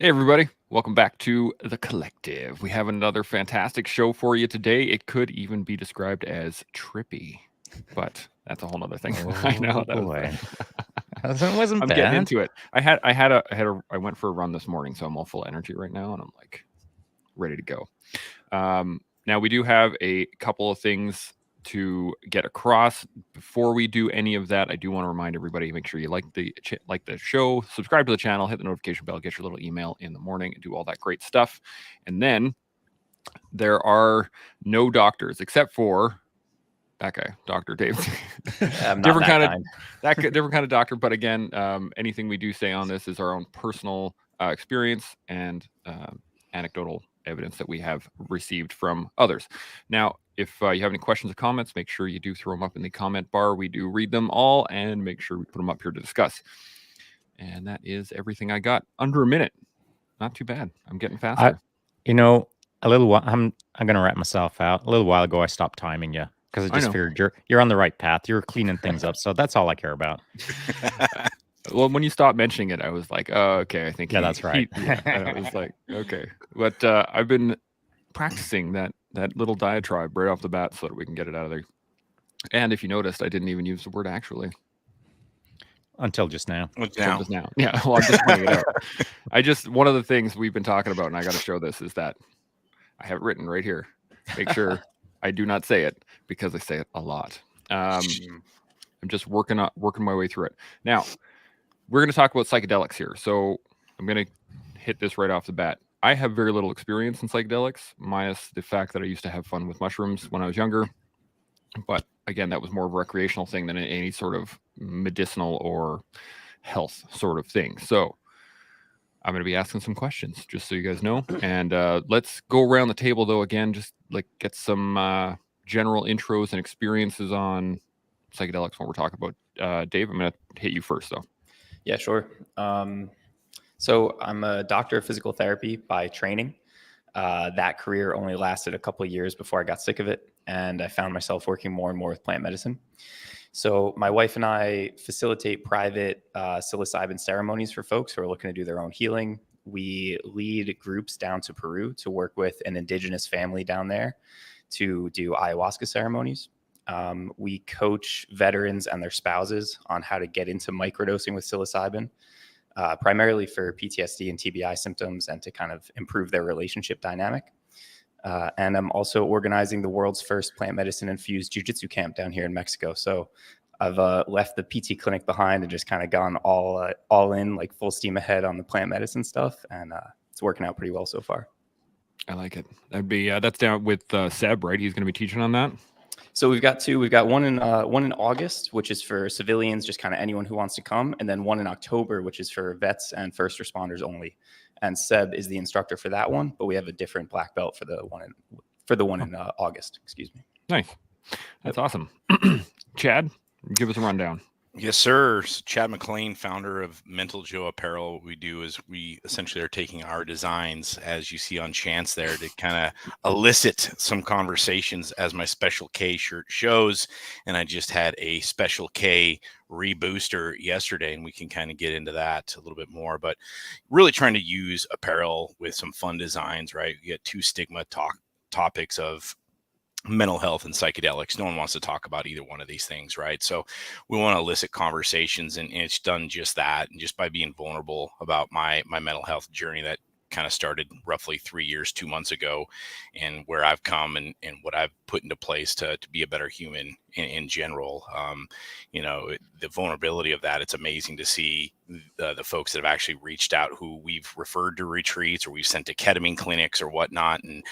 Hey, everybody. Welcome back to The Collective. We have another fantastic show for you today. It could even be described as trippy, but that's a whole nother thing. I know Oh that was boy, that wasn't I'm getting bad. into it. I went for a run this morning, so I'm all full of energy right now, and I'm like ready to go. Now we do have a couple of things to get across. Before we do any of that, I do want to remind everybody: make sure you like the show, subscribe to the channel, hit the notification bell, get your little email in the morning, and do all that great stuff. And then there are no doctors except for that guy, Dr. Dave. I'm not different that kind of kind. different kind of doctor. But again, anything we do say on this is our own personal experience and anecdotal evidence that we have received from others. Now, if you have any questions or comments, make sure you do throw them up in the comment bar. We do read them all and make sure we put them up here to discuss. And that is everything I got. Under a minute. Not too bad. I'm getting faster. A little while. I'm gonna wrap myself out. A little while ago, I stopped timing you because I I just know. figured you're on the right path. You're cleaning things up, so that's all I care about. Well, when you stopped mentioning it, I was like, oh, okay, I think Yeah, that's right. I was like, okay. But I've been practicing that little diatribe right off the bat so that we can get it out of there. And if you noticed, I didn't even use the word actually. Until just now. Until just now. Yeah, well, I'm just pointing it out. One of the things we've been talking about, and I got to show this, is that I have it written right here. Make sure I do not say it because I say it a lot. I'm just working my way through it. Now, we're going to talk about psychedelics here. So I'm going to hit this right off the bat. I have very little experience in psychedelics, minus the fact that I used to have fun with mushrooms when I was younger. But again, that was more of a recreational thing than any sort of medicinal or health sort of thing. So I'm going to be asking some questions, just so you guys know. And let's go around the table, though, again, just like get some general intros and experiences on psychedelics when we're talking about. Dave, I'm going to hit you first, though. Yeah, sure. So I'm a doctor of physical therapy by training. That career only lasted a couple of years before I got sick of it, and I found myself working more and more with plant medicine. So my wife and I facilitate private psilocybin ceremonies for folks who are looking to do their own healing. We lead groups down to Peru to work with an indigenous family down there to do ayahuasca ceremonies. We coach veterans and their spouses on how to get into microdosing with psilocybin, primarily for PTSD and TBI symptoms and to kind of improve their relationship dynamic. And I'm also organizing the world's first plant medicine infused jiu-jitsu camp down here in Mexico. So I've left the PT clinic behind and just kind of gone all in, like full steam ahead on the plant medicine stuff. And it's working out pretty well so far. I like it. That's down with Seb, right? He's going to be teaching on that. So we've got two. We've got one in August, which is for civilians, just kind of anyone who wants to come, and then one in October, which is for vets and first responders only. And Seb is the instructor for that one, but we have a different black belt for the one in August. Excuse me. Nice. That's awesome. Chad, give us a rundown. Yes, sir. Chad McLean, founder of Mental Joe Apparel. What we do is we essentially are taking our designs, as you see on Chance there, to kind of elicit some conversations, as my Special K shirt shows. And I just had a Special K rebooster yesterday, and we can kind of get into that a little bit more. But really trying to use apparel with some fun designs, right? We get two stigma topics of mental health and psychedelics. No one wants to talk about either one of these things, right? So we want to elicit conversations, and it's done just that, and just by being vulnerable about my mental health journey that kind of started roughly 3 years, 2 months ago, and where I've come and what I've put into place to be a better human in general. The vulnerability of that, it's amazing to see the folks that have actually reached out, who we've referred to retreats or we've sent to ketamine clinics or whatnot. And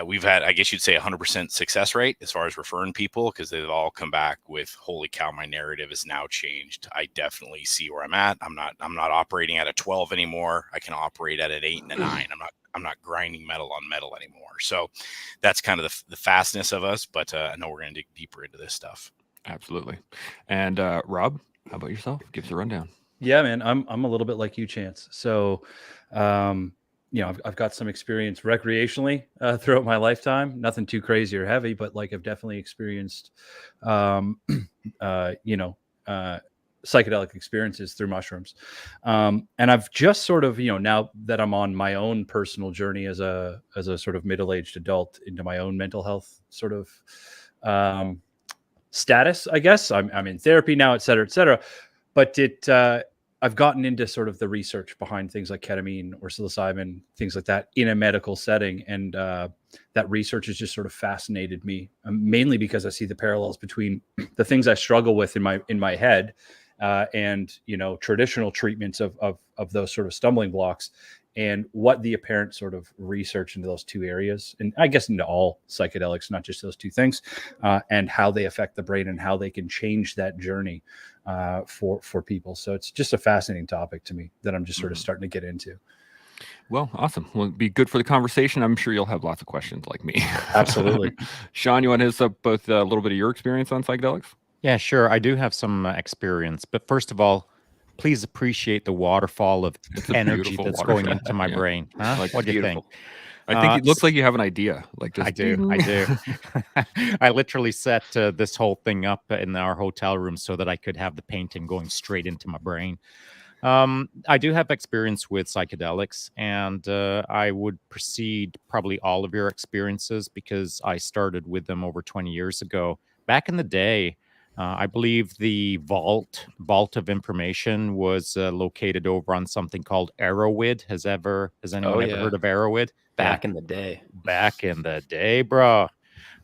we've had, I guess you'd say, 100% success rate as far as referring people, because they've all come back with, holy cow, my narrative is now changed. I definitely see where I'm at. I'm not operating at a 12 anymore. I can operate at an 8 and a 9. I'm not grinding metal on metal anymore. So that's kind of the fastness of us, but I know we're going to dig deeper into this stuff. Absolutely. And Rob, how about yourself? Give us a rundown. Yeah, man, I'm a little bit like you, Chance. So, I've got some experience recreationally throughout my lifetime. Nothing too crazy or heavy, but like I've definitely experienced, psychedelic experiences through mushrooms. And I've just sort of, now that I'm on my own personal journey as a sort of middle-aged adult into my own mental health sort of status, I guess. I'm in therapy now, et cetera, but I've gotten into sort of the research behind things like ketamine or psilocybin, things like that in a medical setting. And that research has just sort of fascinated me, mainly because I see the parallels between the things I struggle with in my head and, traditional treatments of those sort of stumbling blocks, and what the apparent sort of research into those two areas, and I guess into all psychedelics, not just those two things, and how they affect the brain and how they can change that journey for people. So it's just a fascinating topic to me that I'm just sort of starting to get into. Well, awesome. Well, it'd be good for the conversation. I'm sure you'll have lots of questions like me. Absolutely. Shaun, you want to hit us up with a little bit of your experience on psychedelics? Yeah, sure. I do have some experience, but first of all, please appreciate the waterfall of energy that's going into my brain. Huh? Like, What do you think? I think it looks like you have an idea. Like, just I do. I literally set this whole thing up in our hotel room so that I could have the painting going straight into my brain. I do have experience with psychedelics, and I would precede probably all of your experiences because I started with them over 20 years ago. Back in the day, I believe the vault of information was located over on something called Arrowhead. Has anyone ever heard of Arrowhead? Back in the day. Back in the day, bro.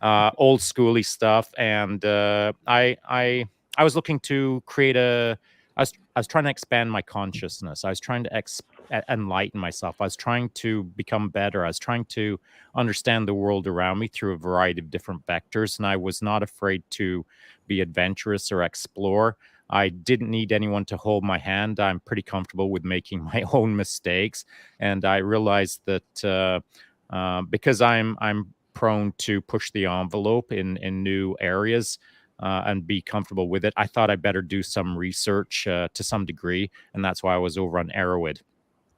Old schooly stuff. And I was looking to create I was trying to expand my consciousness. I was trying to enlighten myself. I was trying to become better. I was trying to understand the world around me through a variety of different vectors. And I was not afraid to be adventurous or explore. I didn't need anyone to hold my hand. I'm pretty comfortable with making my own mistakes. And I realized that because I'm prone to push the envelope in new areas, and be comfortable with it, I thought I better do some research to some degree, and that's why I was over on Arrowhead.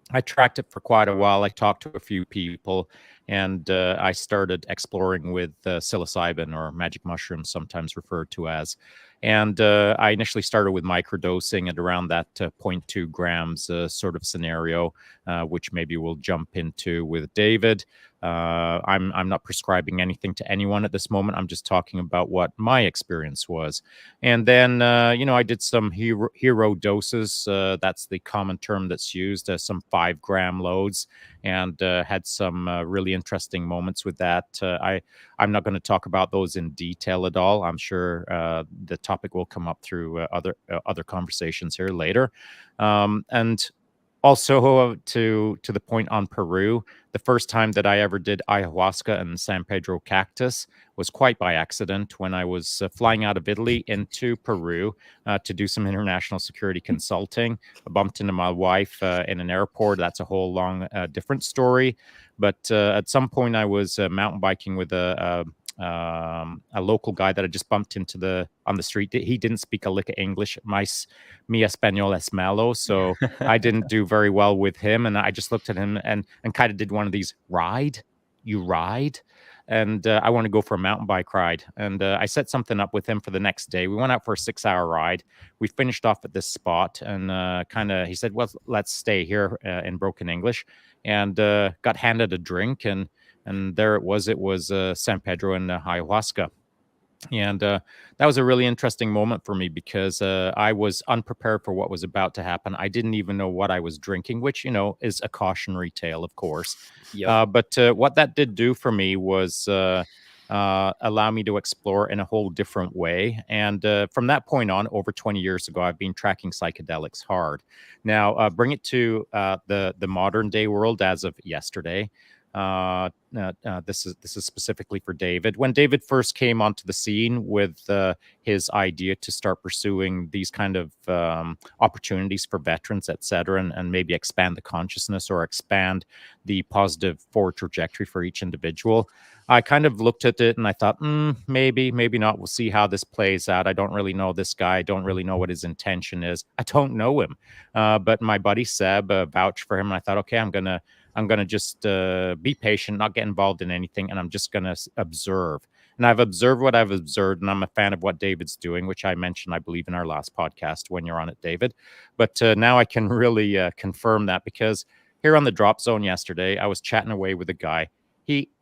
I tracked it for quite a while. I talked to a few people, and I started exploring with psilocybin, or magic mushrooms, sometimes referred to as. And I initially started with microdosing at around that 0.2 grams sort of scenario, which maybe we'll jump into with David. I'm not prescribing anything to anyone at this moment. I'm just talking about what my experience was. And then, I did some hero doses. That's the common term that's used, some 5-gram loads, and had some really interesting moments with that. I'm not going to talk about those in detail at all. I'm sure the topic will come up through other conversations here later. And also, to the point on Peru, the first time that I ever did ayahuasca and San Pedro cactus was quite by accident when I was flying out of Italy into Peru to do some international security consulting. I bumped into my wife in an airport. That's a whole long, different story. But at some point, I was mountain biking with a local guy that I just bumped into on the street. He didn't speak a lick of English. Mi español es malo, so I didn't do very well with him. And I just looked at him and kind of did one of these, you ride? And I want to go for a mountain bike ride. And I set something up with him for the next day. We went out for a 6-hour ride. We finished off at this spot, and he said, well, let's stay here in broken English, and got handed a drink, and there it was. It was San Pedro and ayahuasca. And that was a really interesting moment for me because I was unprepared for what was about to happen. I didn't even know what I was drinking, which, is a cautionary tale, of course. Yep. But what that did do for me was allow me to explore in a whole different way. And from that point on, over 20 years ago, I've been tracking psychedelics hard. Now, bring it to the modern day world as of yesterday. This is specifically for David. When David first came onto the scene with his idea to start pursuing these kind of opportunities for veterans, etc., and maybe expand the consciousness or expand the positive forward trajectory for each individual, I kind of looked at it and I thought, maybe not. We'll see how this plays out. I don't really know this guy. I don't really know what his intention is. I don't know him. But my buddy Seb vouched for him. And I thought, okay, I'm gonna just be patient, not get involved in anything, and I'm just gonna observe. And I've observed what I've observed, and I'm a fan of what David's doing, which I mentioned, I believe, in our last podcast when you're on it, David. But now I can really confirm that, because here on the Drop Zone yesterday, I was chatting away with a guy.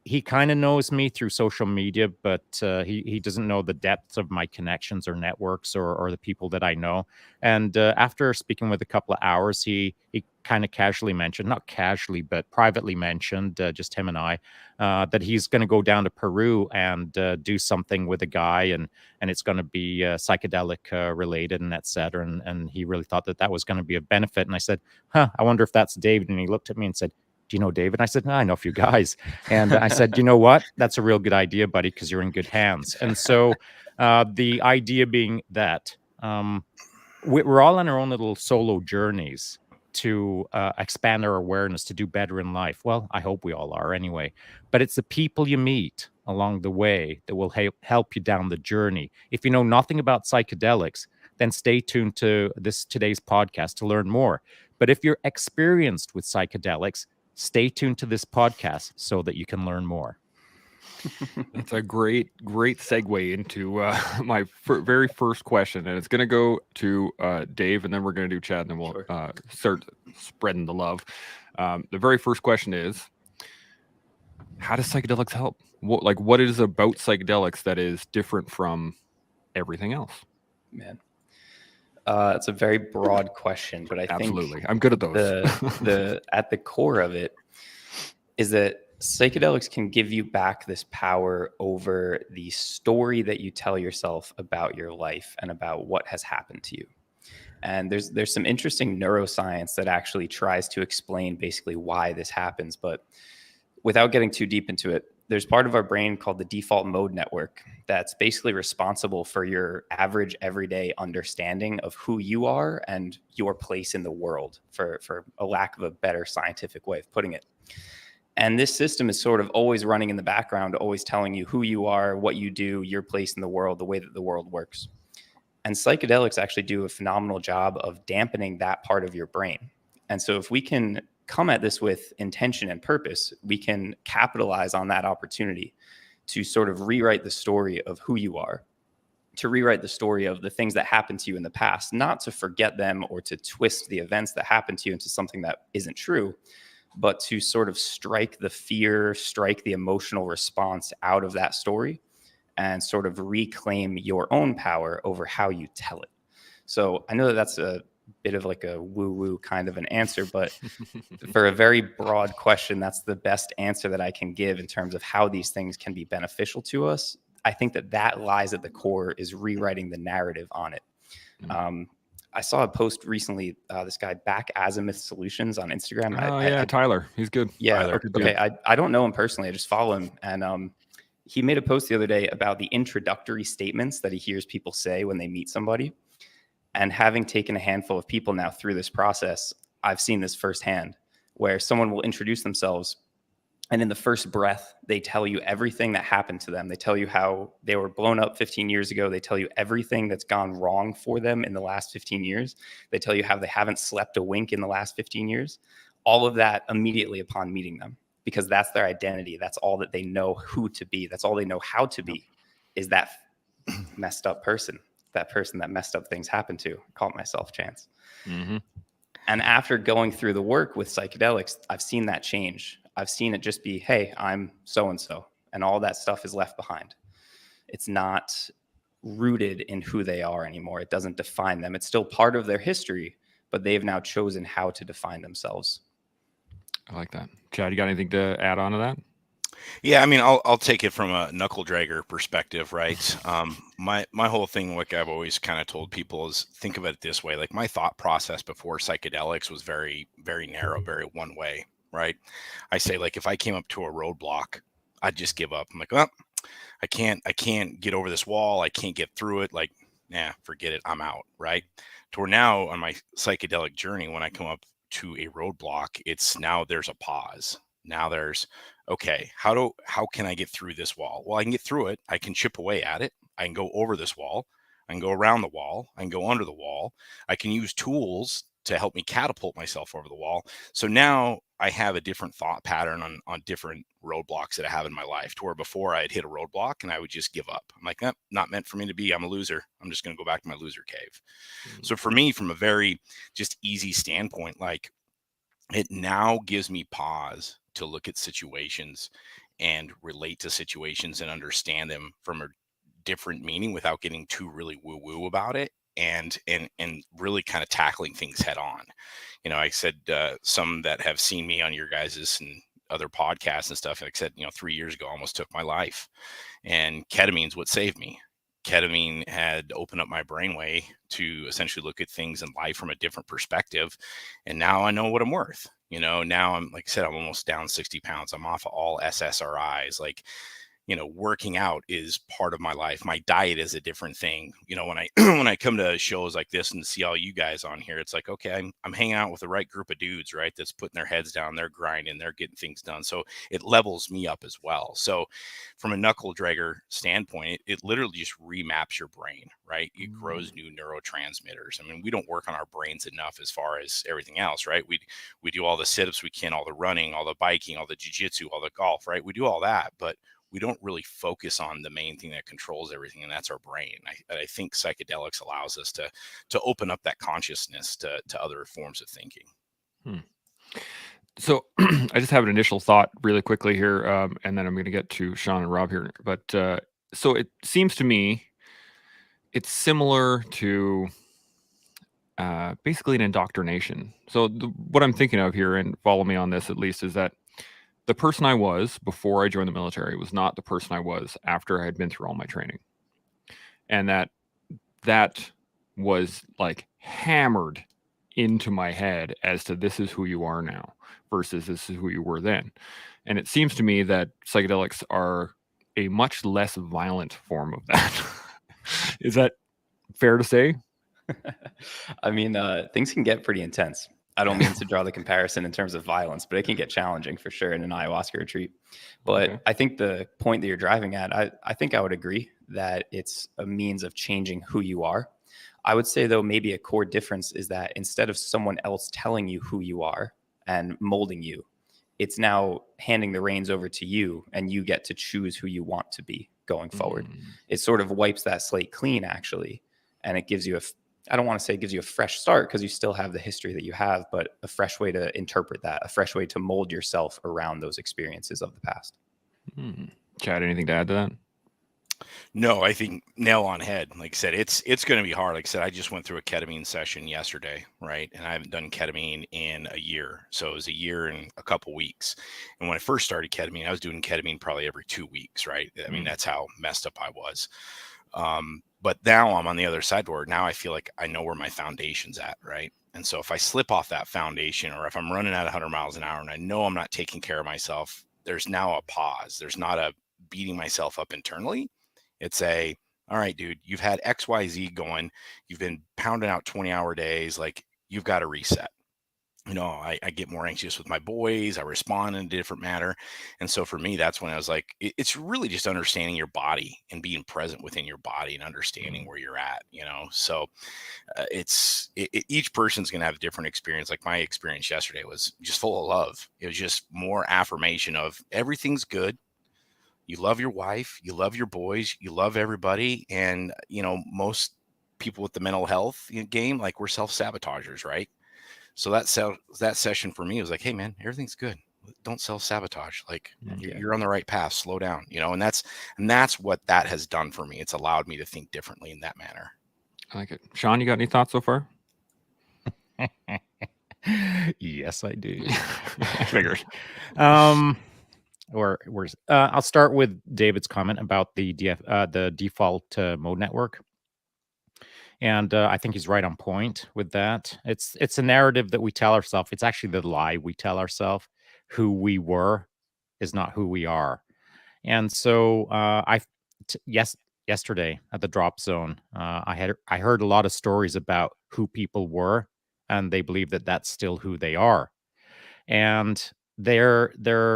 He kind of knows me through social media, but he doesn't know the depths of my connections or networks or the people that I know. And after speaking with a couple of hours, he kind of casually mentioned, not casually, but privately mentioned, just him and I, that he's going to go down to Peru and do something with a guy, and it's going to be psychedelic related and et cetera. And he really thought that was going to be of benefit. And I said, I wonder if that's David. And he looked at me and said, do you know David? I said, no, I know a few guys. And I said, you know what? That's a real good idea, buddy, because you're in good hands. And so the idea being that we're all on our own little solo journeys to expand our awareness, to do better in life. Well, I hope we all are anyway. But it's the people you meet along the way that will help you down the journey. If you know nothing about psychedelics, then stay tuned to today's podcast to learn more. But if you're experienced with psychedelics, stay tuned to this podcast so that you can learn more. That's a great segue into my very first question. And it's going to go to Dave, and then we're going to do Chad, and then we'll start spreading the love. The very first question is, how does psychedelics help? What is about psychedelics that is different from everything else? Man. It's a very broad question, but I Absolutely. think I'm good at those. the at the core of it is that psychedelics can give you back this power over the story that you tell yourself about your life and about what has happened to you. And there's some interesting neuroscience that actually tries to explain basically why this happens, but without getting too deep into it, there's part of our brain called the default mode network that's basically responsible for your average everyday understanding of who you are and your place in the world, for a lack of a better scientific way of putting it. And this system is sort of always running in the background, always telling you who you are, what you do, your place in the world, the way that the world works. And psychedelics actually do a phenomenal job of dampening that part of your brain. And so if we can come at this with intention and purpose, we can capitalize on that opportunity to sort of rewrite the story of who you are, to rewrite the story of the things that happened to you in the past, not to forget them or to twist the events that happened to you into something that isn't true, but to sort of strike the fear, strike the emotional response out of that story and sort of reclaim your own power over how you tell it. So I know that that's a bit of like a woo-woo kind of an answer, but for a very broad question, that's the best answer that I can give in terms of how these things can be beneficial to us. I think that lies at the core, is rewriting the narrative on it. I saw a post recently, this guy Back Azimuth Solutions on Instagram. Tyler, he's good. Yeah, Tyler, okay. I don't know him personally, I just follow him, and he made a post the other day about the introductory statements that he hears people say when they meet somebody. And having taken a handful of people now through this process, I've seen this firsthand, where someone will introduce themselves, and in the first breath, they tell you everything that happened to them. They tell you how they were blown up 15 years ago. They tell you everything that's gone wrong for them in the last 15 years. They tell you how they haven't slept a wink in the last 15 years. All of that immediately upon meeting them, because that's their identity. That's all that they know who to be. That's all they know how to be, is that messed up person. That person that messed up things happen to. I call it myself, Chance. Mm-hmm. And after going through the work with psychedelics, I've seen that change. I've seen it just be, hey, I'm so-and-so, and all that stuff is left behind. It's not rooted in who they are anymore. It doesn't define them. It's still part of their history, but they've now chosen how to define themselves. I like that. Chad, you got anything to add on to that? Yeah, I mean, I'll take it from a knuckle dragger perspective, right? My whole thing, like I've always kind of told people, is think of it this way. Like, my thought process before psychedelics was very, very narrow, very one way, right? I say, like, if I came up to a roadblock, I'd just give up. I'm like, well, I can't get over this wall. I can't get through it. Like, forget it. I'm out, right? To where now on my psychedelic journey, when I come up to a roadblock, it's now there's a pause. Now there's, okay, how can I get through this wall? Well, I can get through it. I can chip away at it. I can go over this wall. I can go around the wall. I can go under the wall. I can use tools to help me catapult myself over the wall. So now I have a different thought pattern on different roadblocks that I have in my life, to where before I'd hit a roadblock and I would just give up. I'm like, not meant for me to be. I'm a loser. I'm just going to go back to my loser cave. So for me, from a very just easy standpoint, like, it now gives me pause to look at situations and relate to situations and understand them from a different meaning without getting too really woo woo about it, and really kind of tackling things head on. I said, some that have seen me on your guys's and other podcasts and stuff, like I said, 3 years ago, I almost took my life, and ketamine's what saved me. Ketamine had opened up my brainway to essentially look at things in life from a different perspective. And now I know what I'm worth. Now I'm, like I said, I'm almost down 60 pounds. I'm off of all SSRIs. Like, working out is part of my life. My diet is a different thing. When I when I come to shows like this and see all you guys on here, it's like, okay, I'm hanging out with the right group of dudes, right? That's putting their heads down, they're grinding, they're getting things done. So it levels me up as well. So from a knuckle dragger standpoint, it literally just remaps your brain, right? It grows new neurotransmitters. I mean, we don't work on our brains enough as far as everything else, right? We do all the sit-ups we can, all the running, all the biking, all the jiu-jitsu, all the golf, right? We do all that, but we don't really focus on the main thing that controls everything, and that's our brain. I think psychedelics allows us to open up that consciousness to other forms of thinking. So I just have an initial thought really quickly here, and then I'm going to get to Shaun and Rob here. But so it seems to me it's similar to basically an indoctrination. So what I'm thinking of here, and follow me on this at least, is that the person I was before I joined the military was not the person I was after I had been through all my training. And that was like hammered into my head as to this is who you are now versus this is who you were then. And it seems to me that psychedelics are a much less violent form of that. Is that fair to say? I mean, things can get pretty intense. I don't mean to draw the comparison in terms of violence, but it can get challenging for sure in an ayahuasca retreat. But Okay. I think the point that you're driving at, I think I would agree that it's a means of changing who you are. I would say, though, maybe a core difference is that instead of someone else telling you who you are and molding you, it's now handing the reins over to you, and you get to choose who you want to be going forward. It sort of wipes that slate clean, actually, and it gives you I don't want to say it gives you a fresh start, because you still have the history that you have, but a fresh way to interpret that, a fresh way to mold yourself around those experiences of the past. Chad, anything to add to that? No, I think nail on head. Like I said, it's going to be hard. Like I said, I just went through a ketamine session yesterday, right? And I haven't done ketamine in a year. So it was a year and a couple weeks. And when I first started ketamine, I was doing ketamine probably every 2 weeks, right? I mean, that's how messed up I was. But now I'm on the other side where now I feel like I know where my foundation's at, right? And so if I slip off that foundation, or if I'm running at 100 miles an hour and I know I'm not taking care of myself, there's now a pause. There's not a beating myself up internally. It's all right, dude, you've had XYZ going. You've been pounding out 20-hour days. Like, you've got to reset. I get more anxious with my boys. I respond in a different manner. And so for me, that's when I was like, it's really just understanding your body and being present within your body and understanding where you're at, So each person's going to have a different experience. Like, my experience yesterday was just full of love. It was just more affirmation of everything's good. You love your wife, you love your boys, you love everybody. And, most people with the mental health game, like, we're self-sabotagers, right? So that session for me was like, hey man, everything's good. Don't self-sabotage. Like, you're on the right path. Slow down, and that's what that has done for me. It's allowed me to think differently in that manner. I like it. Shaun, you got any thoughts so far? Yes, I do. Figures. I'll start with David's comment about the default mode network. And I think he's right on point with that. It's a narrative that we tell ourselves. It's actually the lie we tell ourselves. Who we were is not who we are. And so yesterday at the drop zone, I heard a lot of stories about who people were, and they believe that that's still who they are. And they're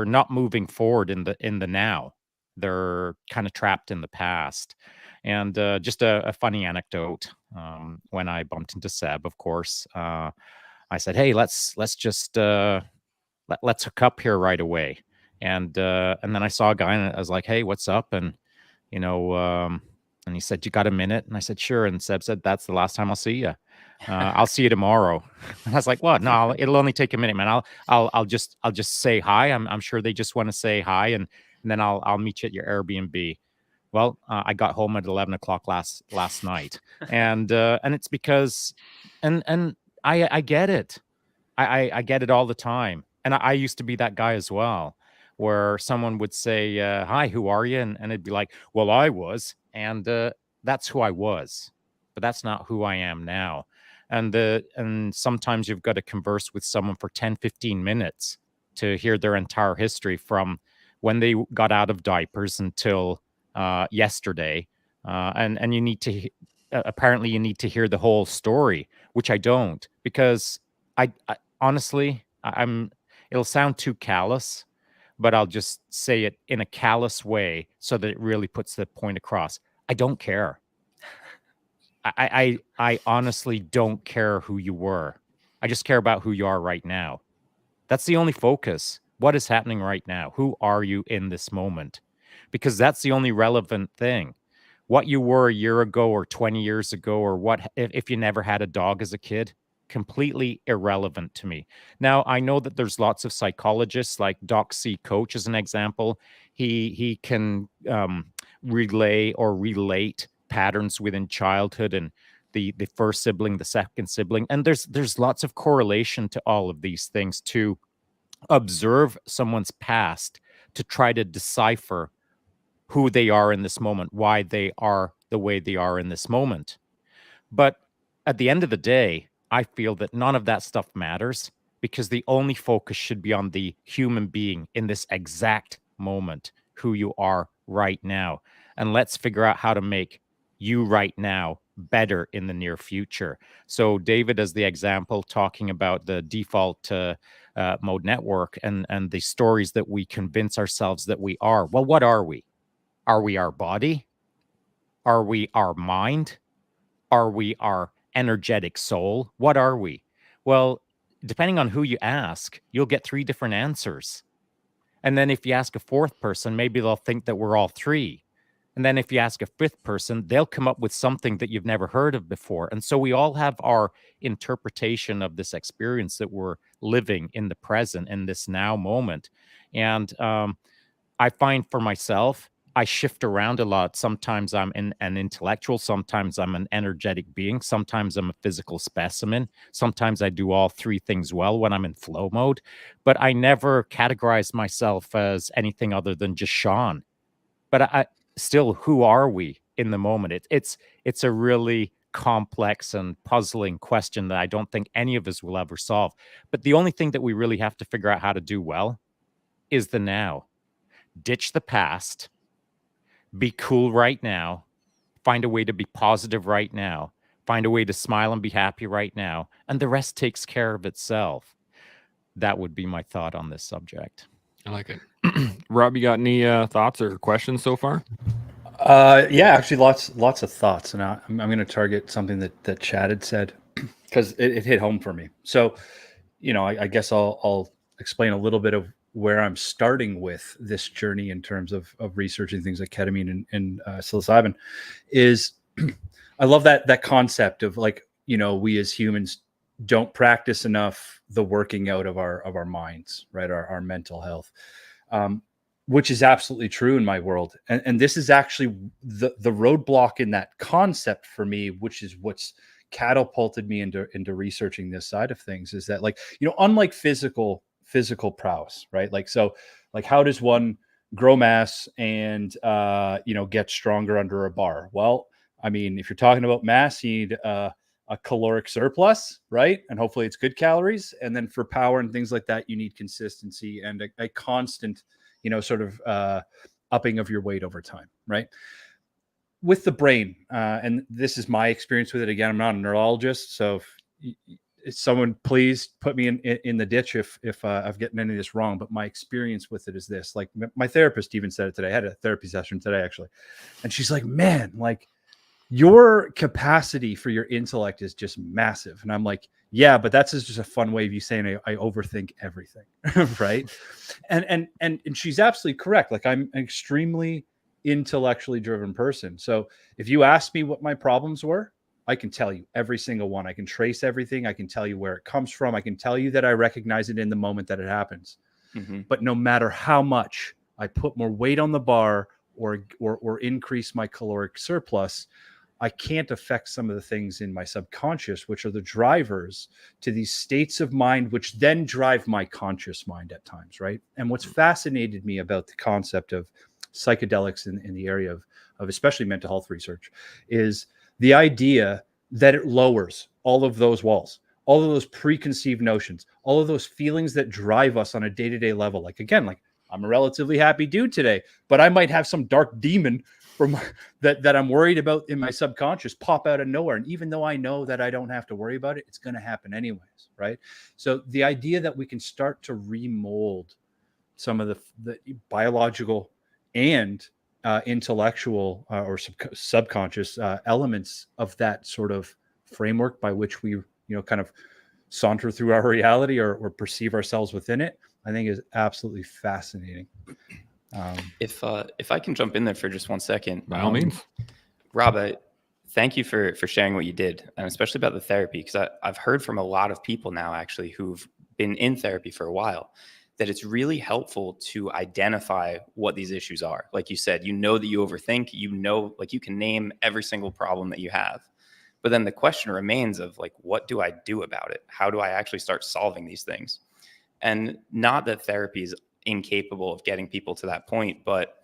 not moving forward in the now. They're kind of trapped in the past. And just a funny anecdote. When I bumped into Seb, of course, I said, "Hey, let's just let's hook up here right away. And then I saw a guy and I was like, hey, what's up? And, and he said, you got a minute? And I said, sure. And Seb said, that's the last time I'll see you. I'll see you tomorrow. And I was like, what? No, it'll only take a minute, man. I'll just say hi. I'm sure they just want to say hi. And then I'll meet you at your Airbnb. Well, I got home at 11 o'clock last night. And it's because, and I get it. I get it all the time. And I used to be that guy as well, where someone would say, hi, who are you? And it'd be like, well, I was. And that's who I was. But that's not who I am now. And sometimes you've got to converse with someone for 10, 15 minutes to hear their entire history from when they got out of diapers until yesterday. And you need to, apparently you need to hear the whole story, which I don't, because I honestly, it'll sound too callous, but I'll just say it in a callous way so that it really puts the point across. I don't care. I honestly don't care who you were. I just care about who you are right now. That's the only focus. What is happening right now? Who are you in this moment? Because that's the only relevant thing. What you were a year ago or 20 years ago, or what if you never had a dog as a kid, completely irrelevant to me. Now, I know that there's lots of psychologists, like Doc C. Coach as an example. He can relay or relate patterns within childhood and the first sibling, the second sibling. And there's lots of correlation to all of these things, to observe someone's past to try to decipher who they are in this moment, why they are the way they are in this moment. But at the end of the day, I feel that none of that stuff matters, because the only focus should be on the human being in this exact moment, who you are right now. And let's figure out how to make you right now better in the near future. So David, as the example, talking about the default mode network and the stories that we convince ourselves that we are. Well, what are we? Are we our body? Are we our mind? Are we our energetic soul? What are we? Well, depending on who you ask, you'll get 3 different answers. And then if you ask a 4th person, maybe they'll think that we're all 3. And then if you ask a 5th person, they'll come up with something that you've never heard of before. And so we all have our interpretation of this experience that we're living in the present, in this now moment. And I find for myself, I shift around a lot. Sometimes I'm an intellectual. Sometimes I'm an energetic being. Sometimes I'm a physical specimen. Sometimes I do all 3 things well when I'm in flow mode. But I never categorize myself as anything other than just Shaun. But I still, who are we in the moment? It's a really complex and puzzling question that I don't think any of us will ever solve. But the only thing that we really have to figure out how to do well is the now. Ditch the past. Be cool right now. Find a way to be positive right now. Find a way to smile and be happy right now. And the rest takes care of itself. That would be my thought on this subject. I like it. Rob, you got any thoughts or questions so far? Yeah, actually lots of thoughts. And I'm going to target something that Chad had said, because it hit home for me. So, I guess I'll explain a little bit of where I'm starting with this journey in terms of researching things like ketamine and psilocybin. Is I love that concept of, like, we as humans don't practice enough the working out of our minds, right? Our mental health, which is absolutely true in my world. And this is actually the roadblock in that concept for me, which is what's catapulted me into researching this side of things, is that, like, unlike physical prowess, right? Like, so, like, how does one grow mass and, get stronger under a bar? Well, I mean, if you're talking about mass, you need a caloric surplus, right? And hopefully it's good calories. And then for power and things like that, you need consistency and a constant, sort of upping of your weight over time, right? With the brain, and this is my experience with it. Again, I'm not a neurologist, so if someone please put me in the ditch if I've gotten any of this wrong. But my experience with it is this: like, my therapist even said it today. I had a therapy session today, actually, and she's like, "Man, like, your capacity for your intellect is just massive. And I'm like, yeah, but that's just a fun way of you saying I overthink everything. Right. And she's absolutely correct. Like, I'm an extremely intellectually driven person. So if you ask me what my problems were, I can tell you every single one. I can trace everything. I can tell you where it comes from. I can tell you that I recognize it in the moment that it happens. But no matter how much I put more weight on the bar or increase my caloric surplus, I can't affect some of the things in my subconscious, which are the drivers to these states of mind, which then drive my conscious mind at times, right? And what's fascinated me about the concept of psychedelics in the area of especially mental health research is the idea that it lowers all of those walls, all of those preconceived notions, all of those feelings that drive us on a day-to-day level. Like, again, like, I'm a relatively happy dude today, but I might have some dark demon from that I'm worried about in my subconscious pop out of nowhere. And even though I know that I don't have to worry about it, it's going to happen anyways, right? So the idea that we can start to remold some of the biological and intellectual or subconscious elements of that sort of framework by which we, kind of saunter through our reality or perceive ourselves within it, I think is absolutely fascinating. If I can jump in there for just 1 second, By all means. Rob, thank you for sharing what you did, and especially about the therapy, because I've heard from a lot of people now actually who've been in therapy for a while that it's really helpful to identify what these issues are. Like you said, that you overthink, like you can name every single problem that you have. But then the question remains of like, what do I do about it? How do I actually start solving these things? And not that therapy is incapable of getting people to that point, but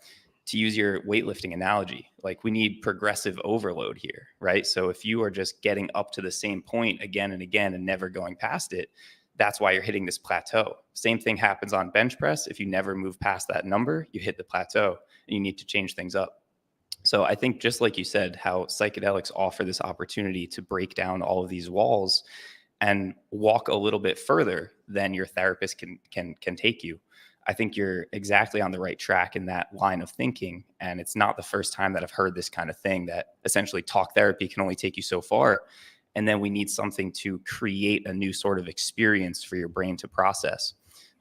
to use your weightlifting analogy, like we need progressive overload here, right? So if you are just getting up to the same point again and again and never going past it, that's why you're hitting this plateau. Same thing happens on bench press. If you never move past that number, you hit the plateau and you need to change things up. So I think just like you said, how psychedelics offer this opportunity to break down all of these walls and walk a little bit further than your therapist can take you. I think you're exactly on the right track in that line of thinking. And it's not the first time that I've heard this kind of thing, that essentially talk therapy can only take you so far. And then we need something to create a new sort of experience for your brain to process.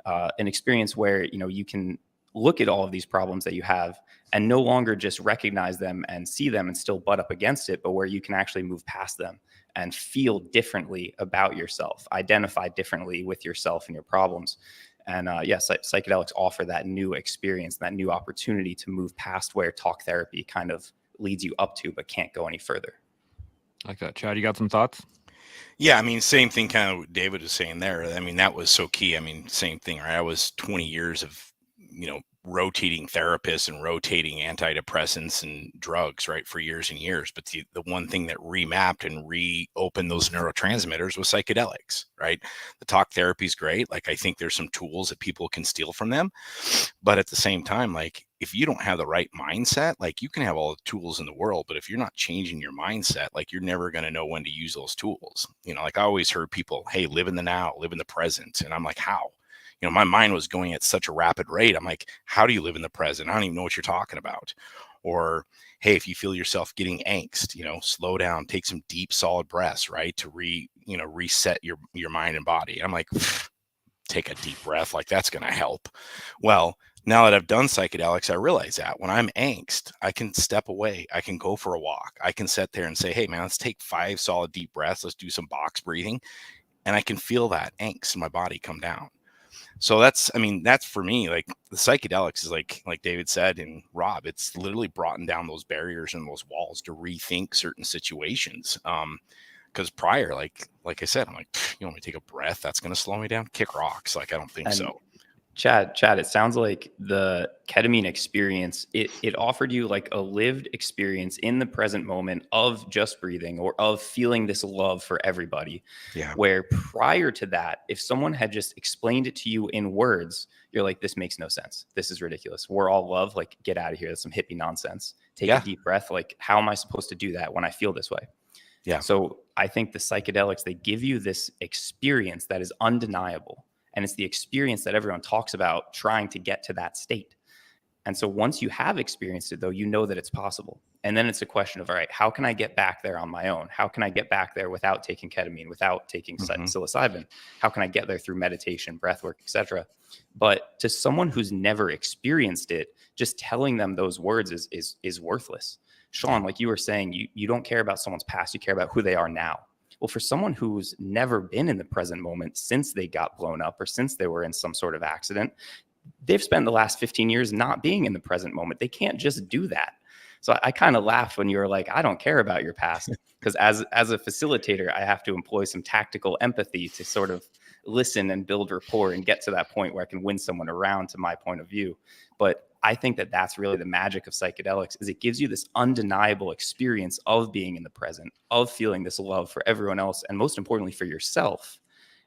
An experience where, you can look at all of these problems that you have and no longer just recognize them and see them and still butt up against it, but where you can actually move past them and feel differently about yourself, identify differently with yourself and your problems. And yes, psychedelics offer that new experience, that new opportunity to move past where talk therapy kind of leads you up to, but can't go any further. Like that. Chad, you got some thoughts? Yeah, I mean, same thing kind of what David was saying there. I mean, that was so key. I mean, same thing, right? I was 20 years of, rotating therapists and rotating antidepressants and drugs, right, for years and years. But the one thing that remapped and reopened those neurotransmitters was psychedelics, right? The talk therapy is great. Like, I think there's some tools that people can steal from them. But at the same time, like, if you don't have the right mindset, like, you can have all the tools in the world, but if you're not changing your mindset, like, you're never going to know when to use those tools. Like, I always heard people, hey, live in the now, live in the present. And I'm like, how? My mind was going at such a rapid rate. I'm like, how do you live in the present? I don't even know what you're talking about. Or, hey, if you feel yourself getting angst, slow down, take some deep, solid breaths, right? To reset your mind and body. I'm like, take a deep breath. Like, that's going to help. Well, now that I've done psychedelics, I realize that when I'm angst, I can step away. I can go for a walk. I can sit there and say, hey man, let's take 5 solid deep breaths. Let's do some box breathing. And I can feel that angst in my body come down. So that's for me, like, the psychedelics is like David said, and Rob, it's literally brought down those barriers and those walls to rethink certain situations. Because prior, like I said, I'm like, you want me to take a breath? That's going to slow me down? Kick rocks. Like, I don't think so. Chad, it sounds like the ketamine experience, it offered you like a lived experience in the present moment of just breathing or of feeling this love for everybody. Yeah. Where prior to that, if someone had just explained it to you in words, you're like, this makes no sense. This is ridiculous. We're all love. Like, get out of here. That's some hippie nonsense. Take a deep breath. Like, how am I supposed to do that when I feel this way? Yeah. So I think the psychedelics, they give you this experience that is undeniable. And it's the experience that everyone talks about trying to get to that state. And so once you have experienced it, though, you know that it's possible. And then it's a question of, all right, how can I get back there on my own? How can I get back there without taking ketamine, without taking psilocybin? How can I get there through meditation, breath work, etc.? But to someone who's never experienced it, just telling them those words is worthless. Shaun, like you were saying, you don't care about someone's past, you care about who they are now. Well, for someone who's never been in the present moment since they got blown up or since they were in some sort of accident, they've spent the last 15 years not being in the present moment. They can't just do that. So I kind of laughed when you were like, I don't care about your past, because as a facilitator, I have to employ some tactical empathy to sort of listen and build rapport and get to that point where I can win someone around to my point of view. But I think that that's really the magic of psychedelics, is it gives you this undeniable experience of being in the present, of feeling this love for everyone else, and most importantly for yourself.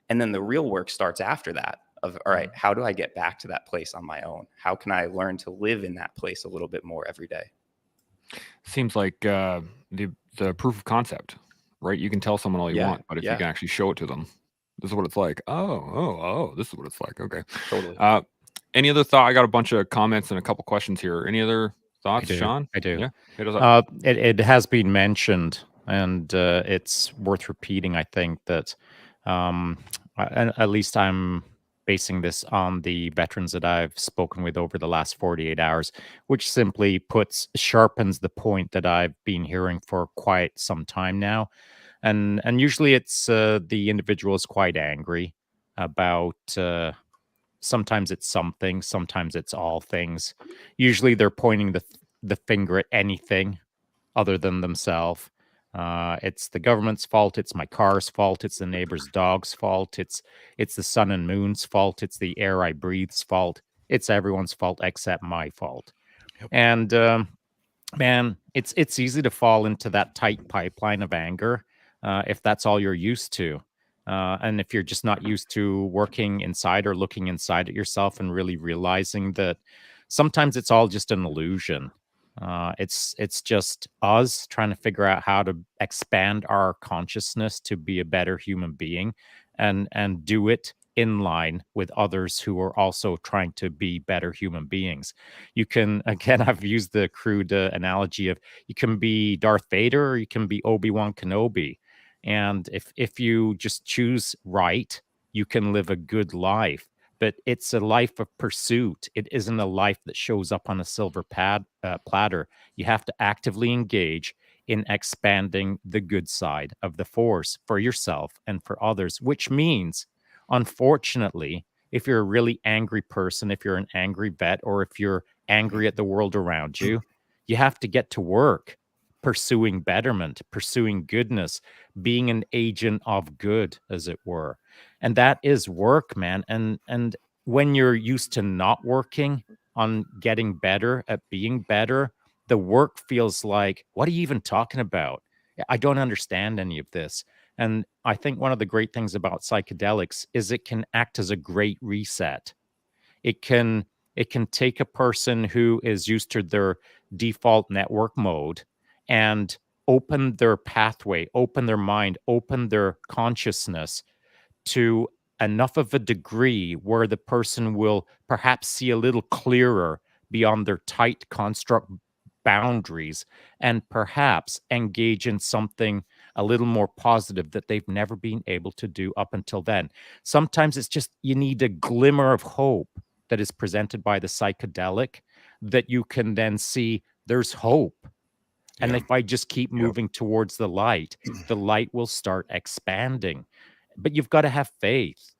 And then the real work starts after that of, all right, how do I get back to that place on my own? How can I learn to live in that place a little bit more every day? Seems like the proof of concept, right? You can tell someone all you want, but if you can actually show it to them, this is what it's like. Oh, this is what it's like. Okay. Totally. Any other thought? I got a bunch of comments and a couple questions here. Any other thoughts, Shaun? I do. Yeah. Hit us up. It has been mentioned, and it's worth repeating, I think, that at least I'm basing this on the veterans that I've spoken with over the last 48 hours, which simply sharpens the point that I've been hearing for quite some time now. And usually it's the individual is quite angry about sometimes it's something, sometimes it's all things. Usually they're pointing the finger at anything other than themselves. It's the government's fault. It's my car's fault. It's the neighbor's dog's fault. It's the sun and moon's fault. It's the air I breathe's fault. It's everyone's fault except my fault. Yep. And man, it's easy to fall into that tight pipeline of anger if that's all you're used to. And if you're just not used to working inside or looking inside at yourself and really realizing that sometimes it's all just an illusion. It's just us trying to figure out how to expand our consciousness to be a better human being and do it in line with others who are also trying to be better human beings. You can, again, I've used the crude analogy of you can be Darth Vader or you can be Obi-Wan Kenobi. And if you just choose right, you can live a good life. But it's a life of pursuit. It isn't a life that shows up on a silver platter. You have to actively engage in expanding the good side of the force for yourself and for others, which means, unfortunately, if you're a really angry person, if you're an angry vet, or if you're angry at the world around you, you have to get to work pursuing betterment, pursuing goodness, being an agent of good, as it were. And that is work, man. And when you're used to not working on getting better at being better, the work feels like, what are you even talking about? I don't understand any of this. And I think one of the great things about psychedelics is it can act as a great reset. It can take a person who is used to their default network mode and open their pathway, open their mind, open their consciousness to enough of a degree where the person will perhaps see a little clearer beyond their tight construct boundaries and perhaps engage in something a little more positive that they've never been able to do up until then. Sometimes it's just you need a glimmer of hope that is presented by the psychedelic that you can then see there's hope. And if I just keep moving towards the light will start expanding. But you've got to have faith.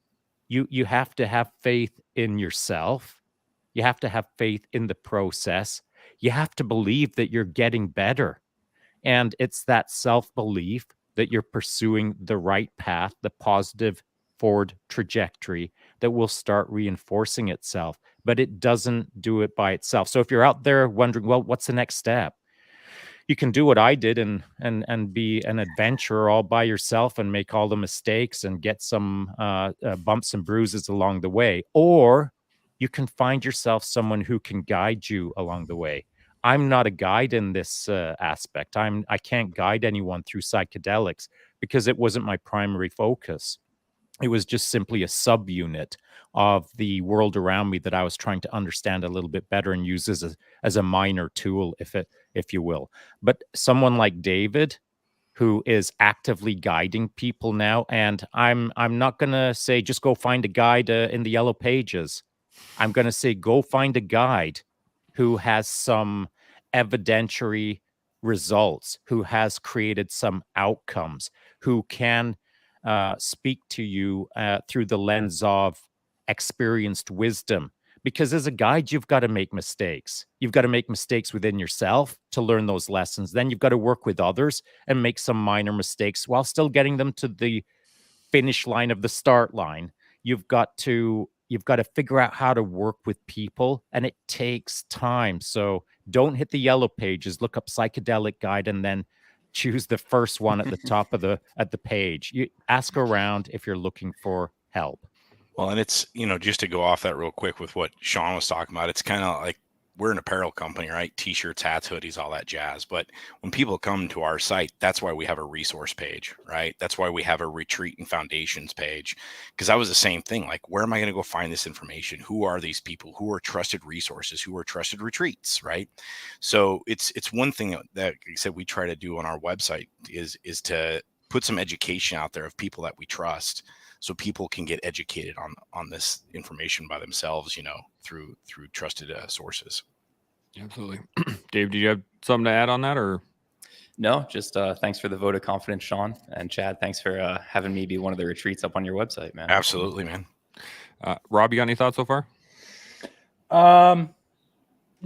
You have to have faith in yourself. You have to have faith in the process. You have to believe that you're getting better. And it's that self-belief that you're pursuing the right path, the positive forward trajectory that will start reinforcing itself. But it doesn't do it by itself. So if you're out there wondering, well, what's the next step? You can do what I did and be an adventurer all by yourself and make all the mistakes and get some bumps and bruises along the way. Or you can find yourself someone who can guide you along the way. I'm not a guide in this aspect. I can't guide anyone through psychedelics because it wasn't my primary focus. It was just simply a subunit of the world around me that I was trying to understand a little bit better and use as a minor tool, if you will. But someone like David, who is actively guiding people now, and I'm not gonna say just go find a guide in the yellow pages. I'm gonna say go find a guide who has some evidentiary results, who has created some outcomes, who can speak to you through the lens of experienced wisdom. Because as a guide, you've got to make mistakes. You've got to make mistakes within yourself to learn those lessons. Then you've got to work with others and make some minor mistakes while still getting them to the finish line of the start line. You've got to figure out how to work with people, and it takes time. So don't hit the yellow pages. Look up psychedelic guide and then choose the first one at the top of the page. You ask around if you're looking for help. Well, and it's, just to go off that real quick with what Shaun was talking about, it's kind of like we're an apparel company, right? T-shirts, hats, hoodies, all that jazz. But when people come to our site, that's why we have a resource page, right? That's why we have a retreat and foundations page. Because that was the same thing. Like, where am I going to go find this information? Who are these people? Who are trusted resources? Who are trusted retreats, right? So it's one thing that, like I said, we try to do on our website is to put some education out there of people that we trust, so people can get educated on this information by themselves, through trusted sources. Absolutely. Dave, do you have something to add on that, or? No, just thanks for the vote of confidence, Shaun, and Chad. Thanks for having me be one of the retreats up on your website, man. Absolutely, man. Rob, you got any thoughts so far? No,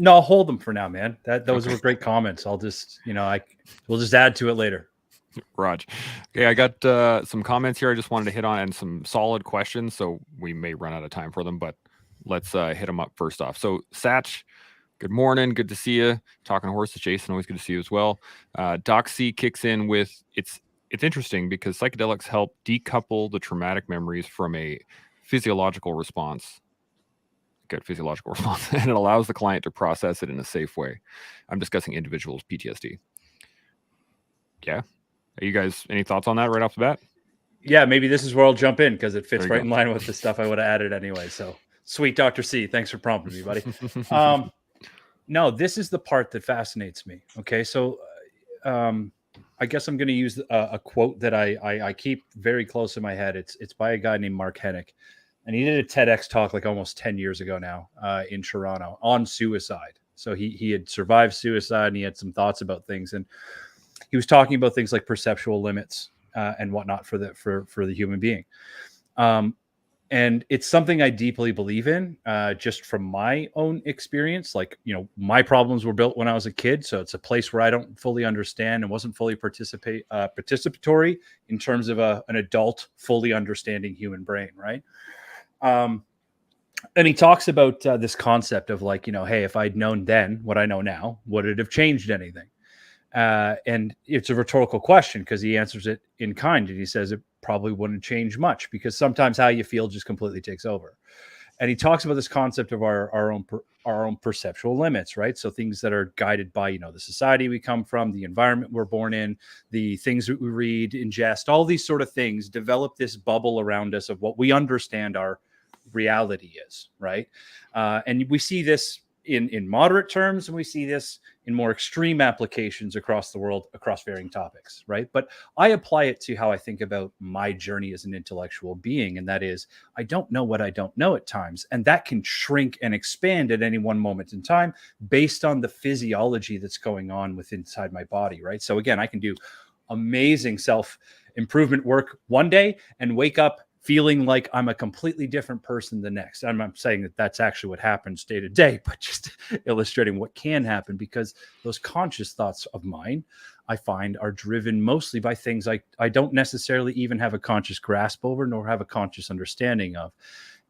I'll hold them for now, man. Those were great comments. I'll just, we'll just add to it later. Raj. Okay, I got some comments here I just wanted to hit on, and some solid questions, so we may run out of time for them, but let's hit them up first off. So Satch, good morning, good to see you. Talking horses, Jason, always good to see you as well. Doc C kicks in with, it's interesting because psychedelics help decouple the traumatic memories from a physiological response. Good physiological response, and it allows the client to process it in a safe way. I'm discussing individuals' PTSD. Yeah. Are you guys, any thoughts on that right off the bat? Yeah, maybe this is where I'll jump in because it fits right in line with the stuff I would have added anyway. So sweet, Dr. C. Thanks for prompting me, buddy. No, this is the part that fascinates me. Okay. So I guess I'm going to use a quote that I keep very close in my head. It's by a guy named Mark Hennick, and he did a TEDx talk like almost 10 years ago now in Toronto on suicide. So he had survived suicide, and he had some thoughts about things, and he was talking about things like perceptual limits and whatnot for the human being. And it's something I deeply believe in, just from my own experience. Like, my problems were built when I was a kid. So it's a place where I don't fully understand and wasn't fully participatory in terms of an adult fully understanding human brain. Right. And he talks about this concept of like, hey, if I'd known then what I know now, would it have changed anything? And it's a rhetorical question because he answers it in kind, and he says it probably wouldn't change much because sometimes how you feel just completely takes over. And he talks about this concept of our own perceptual limits, right? So things that are guided by, the society we come from, the environment we're born in, the things that we read, ingest, all these sort of things develop this bubble around us of what we understand our reality is, right? And we see this in moderate terms, and we see this in more extreme applications across the world, across varying topics, right? But I apply it to how I think about my journey as an intellectual being, and that is, I don't know what I don't know at times, and that can shrink and expand at any one moment in time based on the physiology that's going on inside my body, right? So again, I can do amazing self-improvement work one day and wake up feeling like I'm a completely different person the next. I'm not saying that that's actually what happens day to day, but just illustrating what can happen, because those conscious thoughts of mine, I find, are driven mostly by things I don't necessarily even have a conscious grasp over, nor have a conscious understanding of.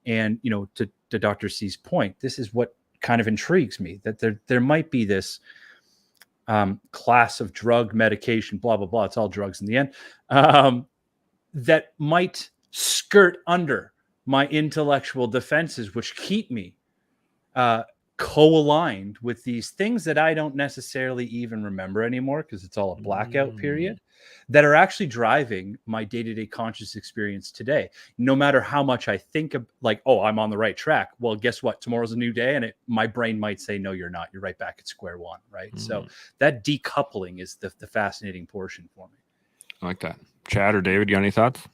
And, to Dr. C's point, this is what kind of intrigues me, that there might be this class of drug, medication, blah, blah, blah. It's all drugs in the end, that might skirt under my intellectual defenses, which keep me co-aligned with these things that I don't necessarily even remember anymore because it's all a blackout period, that are actually driving my day-to-day conscious experience today. No matter how much I think of, like, oh, I'm on the right track. Well, guess what? Tomorrow's a new day, and my brain might say, no, you're not. You're right back at square one, right? So that decoupling is the fascinating portion for me. I like that. Chad or David, you got any thoughts?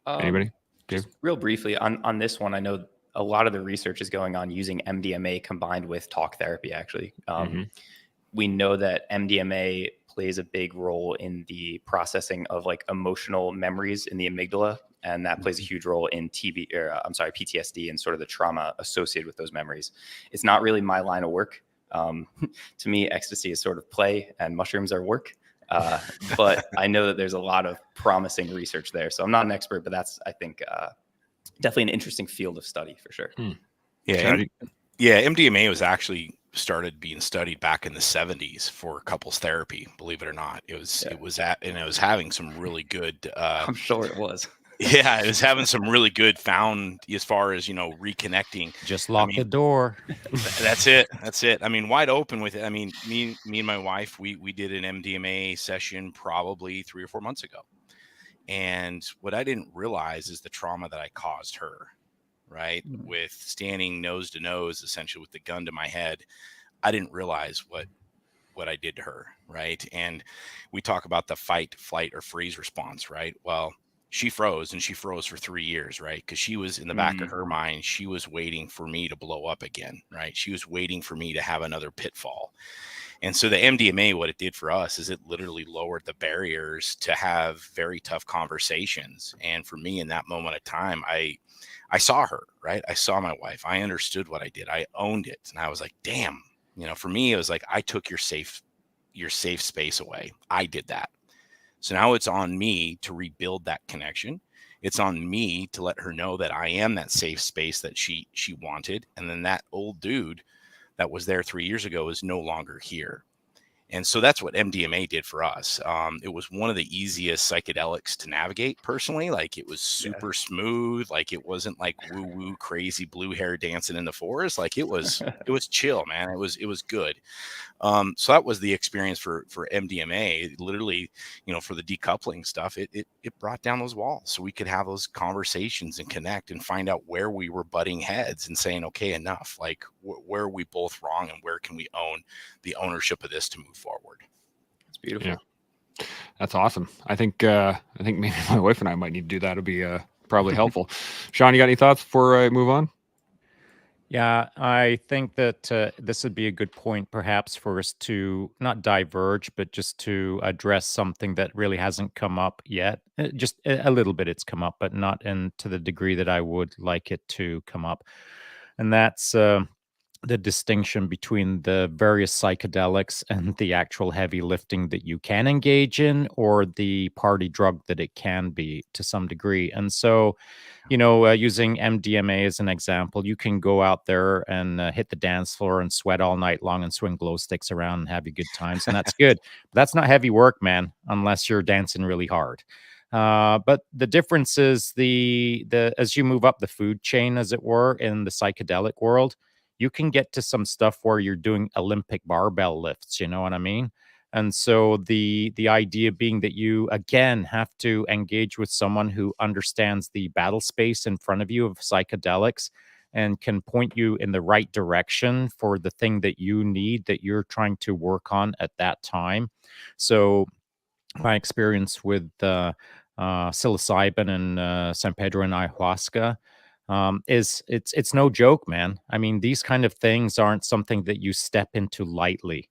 Anybody? Just real briefly on this one, I know a lot of the research is going on using MDMA combined with talk therapy, actually. We know that MDMA plays a big role in the processing of like emotional memories in the amygdala. And that plays a huge role in PTSD and sort of the trauma associated with those memories. It's not really my line of work. To me, ecstasy is sort of play and mushrooms are work. But I know that there's a lot of promising research there. So I'm not an expert, but that's, I think, definitely an interesting field of study for sure. Yeah. MDMA was actually started being studied back in the 70s for couples therapy, believe it or not. It was having some really good, I'm sure it was. Yeah, it was having some really good found as far as, reconnecting. Just lock the door. That's it. I mean, wide open with it. I mean, me and my wife, we did an MDMA session probably 3 or 4 months ago. And what I didn't realize is the trauma that I caused her, right? With standing nose to nose, essentially with the gun to my head. I didn't realize what I did to her, right? And we talk about the fight, flight, or freeze response, right? Well, she froze, and she froze for 3 years, right? Because she was in the back of her mind, she was waiting for me to blow up again, right? She was waiting for me to have another pitfall. And so the MDMA, what it did for us is it literally lowered the barriers to have very tough conversations. And for me in that moment of time, I saw her, right? I saw my wife. I understood what I did. I owned it. And I was like, damn, for me, it was like, I took your safe space away. I did that. So now it's on me to rebuild that connection. It's on me to let her know that I am that safe space that she wanted. And then that old dude that was there 3 years ago is no longer here. And so that's what MDMA did for us. It was one of the easiest psychedelics to navigate personally. Like it was super smooth. Like it wasn't like woo woo crazy blue hair dancing in the forest. Like it was chill, man. It was good. So that was the experience for MDMA. Literally, for the decoupling stuff, it brought down those walls so we could have those conversations and connect and find out where we were butting heads and saying, okay, enough. Like where are we both wrong and where can we own the ownership of this to move forward? It's beautiful. Yeah. That's awesome. I think maybe my wife and I might need to do that. It'll be probably helpful. Shaun, you got any thoughts before I move on? Yeah, I think that this would be a good point, perhaps, for us to not diverge, but just to address something that really hasn't come up yet. Just a little bit it's come up, but not to the degree that I would like it to come up. And that's the distinction between the various psychedelics and the actual heavy lifting that you can engage in, or the party drug that it can be to some degree. And so, using MDMA as an example, you can go out there and hit the dance floor and sweat all night long and swing glow sticks around and have your good times. And that's good. But that's not heavy work, man, unless you're dancing really hard. But the difference is the as you move up the food chain, as it were, in the psychedelic world, you can get to some stuff where you're doing Olympic barbell lifts, you know what I mean? And so the idea being that you, again, have to engage with someone who understands the battle space in front of you of psychedelics and can point you in the right direction for the thing that you need, that you're trying to work on at that time. So my experience with psilocybin and San Pedro and ayahuasca, it's no joke, man. I mean, these kind of things aren't something that you step into lightly.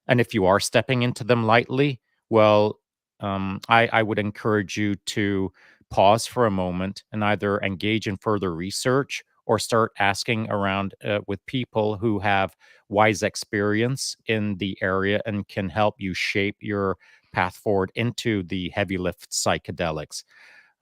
And if you are stepping into them lightly, well, I would encourage you to pause for a moment and either engage in further research or start asking around with people who have wise experience in the area and can help you shape your path forward into the heavy lift psychedelics.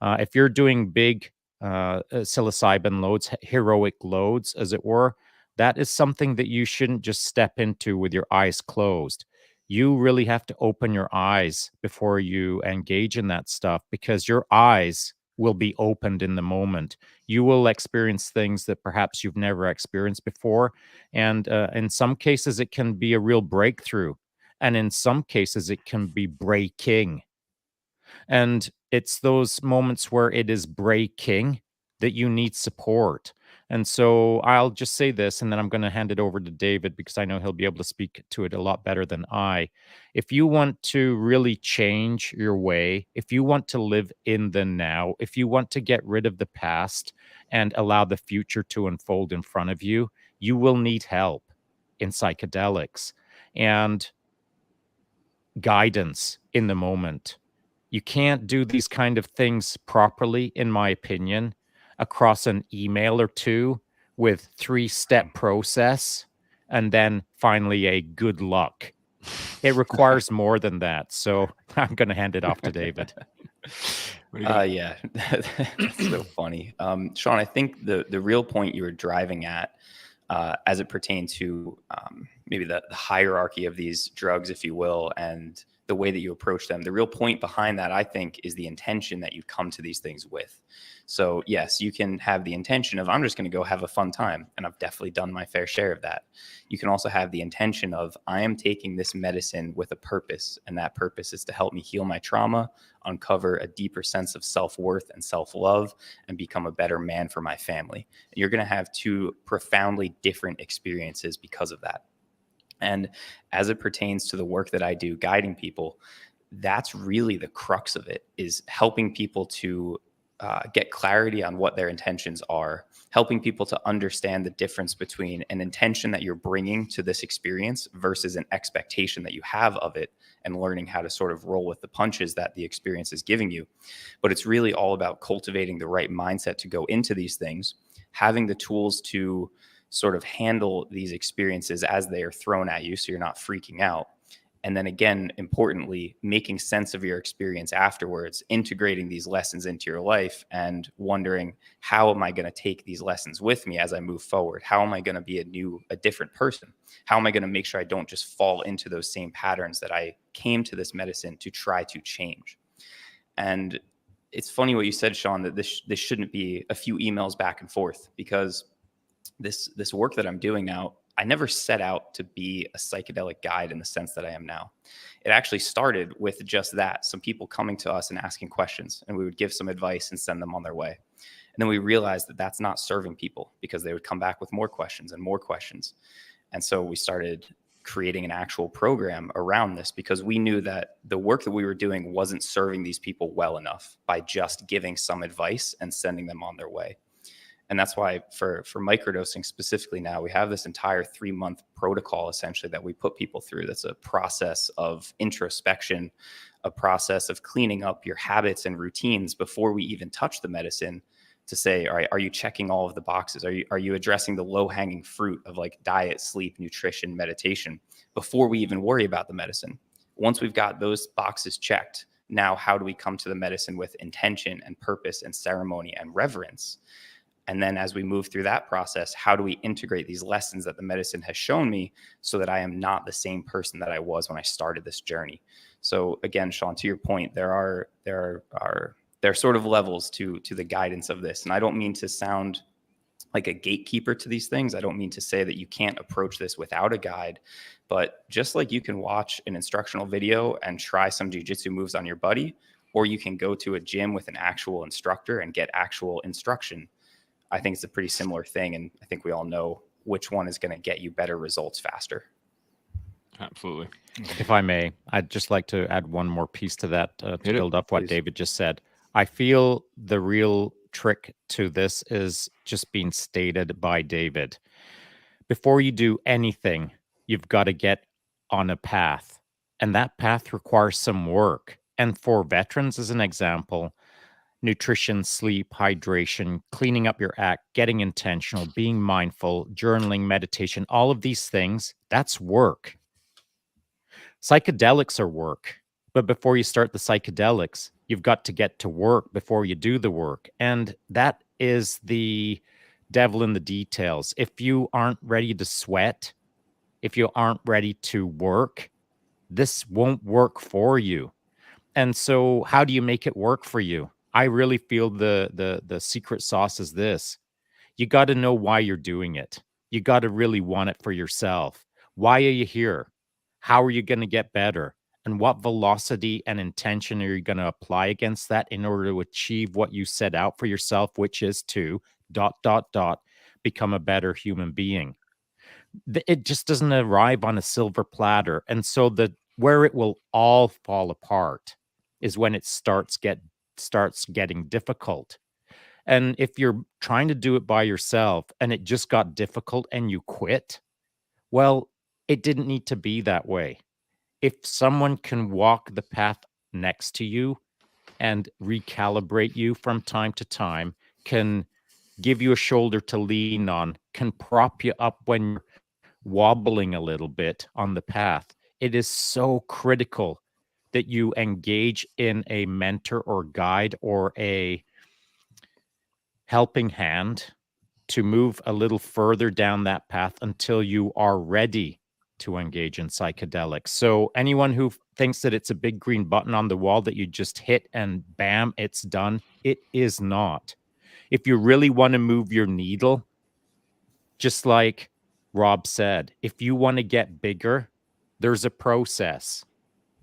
If you're doing big psilocybin loads, heroic loads, as it were, that is something that you shouldn't just step into with your eyes closed. You really have to open your eyes before you engage in that stuff, because your eyes will be opened in the moment. You will experience things that perhaps you've never experienced before. And in some cases, it can be a real breakthrough. And in some cases, it can be breaking. And it's those moments where it is breaking that you need support. And so I'll just say this, and then I'm going to hand it over to David because I know he'll be able to speak to it a lot better than I. If you want to really change your way, if you want to live in the now, if you want to get rid of the past and allow the future to unfold in front of you, you will need help in psychedelics and guidance in the moment. You can't do these kind of things properly, in my opinion, across an email or two with 3-step process and then finally a good luck. It requires more than that. So I'm going to hand it off to David. Yeah, that's so funny. Shaun, I think the real point you were driving at, as it pertains to maybe the hierarchy of these drugs, if you will, and the way that you approach them. The real point behind that, I think, is the intention that you come to these things with. So yes, you can have the intention of, I'm just going to go have a fun time. And I've definitely done my fair share of that. You can also have the intention of, I am taking this medicine with a purpose. And that purpose is to help me heal my trauma, uncover a deeper sense of self-worth and self-love, and become a better man for my family. And you're going to have two profoundly different experiences because of that. And as it pertains to the work that I do guiding people, that's really the crux of it, is helping people to get clarity on what their intentions are, helping people to understand the difference between an intention that you're bringing to this experience versus an expectation that you have of it, and learning how to sort of roll with the punches that the experience is giving you. But it's really all about cultivating the right mindset to go into these things, having the tools to sort of handle these experiences as they are thrown at you so you're not freaking out. And then again, importantly, making sense of your experience afterwards, integrating these lessons into your life and wondering, how am I going to take these lessons with me as I move forward? How am I going to be a different person? How am I going to make sure I don't just fall into those same patterns that I came to this medicine to try to change? And it's funny what you said, Shaun, that this shouldn't be a few emails back and forth, because this work that I'm doing now, I never set out to be a psychedelic guide in the sense that I am now. It actually started with just that, some people coming to us and asking questions, and we would give some advice and send them on their way. And then we realized that that's not serving people, because they would come back with more questions and more questions. And so we started creating an actual program around this, because we knew that the work that we were doing wasn't serving these people well enough by just giving some advice and sending them on their way. And that's why for microdosing specifically now, we have this entire 3-month protocol essentially that we put people through. That's a process of introspection, a process of cleaning up your habits and routines before we even touch the medicine, to say, all right, are you checking all of the boxes? Are you addressing the low-hanging fruit of like diet, sleep, nutrition, meditation before we even worry about the medicine? Once we've got those boxes checked, now how do we come to the medicine with intention and purpose and ceremony and reverence? And then as we move through that process, how do we integrate these lessons that the medicine has shown me so that I am not the same person that I was when I started this journey? So again, Shaun, to your point, there are sort of levels to the guidance of this. And I don't mean to sound like a gatekeeper to these things. I don't mean to say that you can't approach this without a guide, but just like you can watch an instructional video and try some jiu-jitsu moves on your buddy, or you can go to a gym with an actual instructor and get actual instruction, I think it's a pretty similar thing. And I think we all know which one is going to get you better results faster. Absolutely. If I may, I'd just like to add one more piece to that to build up what please. David just said. I feel the real trick to this is just being stated by David. Before you do anything, you've got to get on a path, and that path requires some work. And for veterans, as an example, nutrition, sleep, hydration, cleaning up your act, getting intentional, being mindful, journaling, meditation, all of these things, that's work. Psychedelics are work. But before you start the psychedelics, you've got to get to work before you do the work. And that is the devil in the details. If you aren't ready to sweat, if you aren't ready to work, this won't work for you. And so how do you make it work for you? I really feel the secret sauce is this. You got to know why you're doing it. You got to really want it for yourself. Why are you here? How are you going to get better? And what velocity and intention are you going to apply against that in order to achieve what you set out for yourself, which is to ... become a better human being. It just doesn't arrive on a silver platter. And so where it will all fall apart is when it starts getting difficult. And if you're trying to do it by yourself and it just got difficult and you quit, well, it didn't need to be that way. If someone can walk the path next to you and recalibrate you from time to time, can give you a shoulder to lean on, can prop you up when you're wobbling a little bit on the path, it is so critical that you engage in a mentor or guide or a helping hand to move a little further down that path until you are ready to engage in psychedelics. So anyone who thinks that it's a big green button on the wall that you just hit and bam, it's done, it is not. If you really want to move your needle, just like Rob said, if you want to get bigger, there's a process.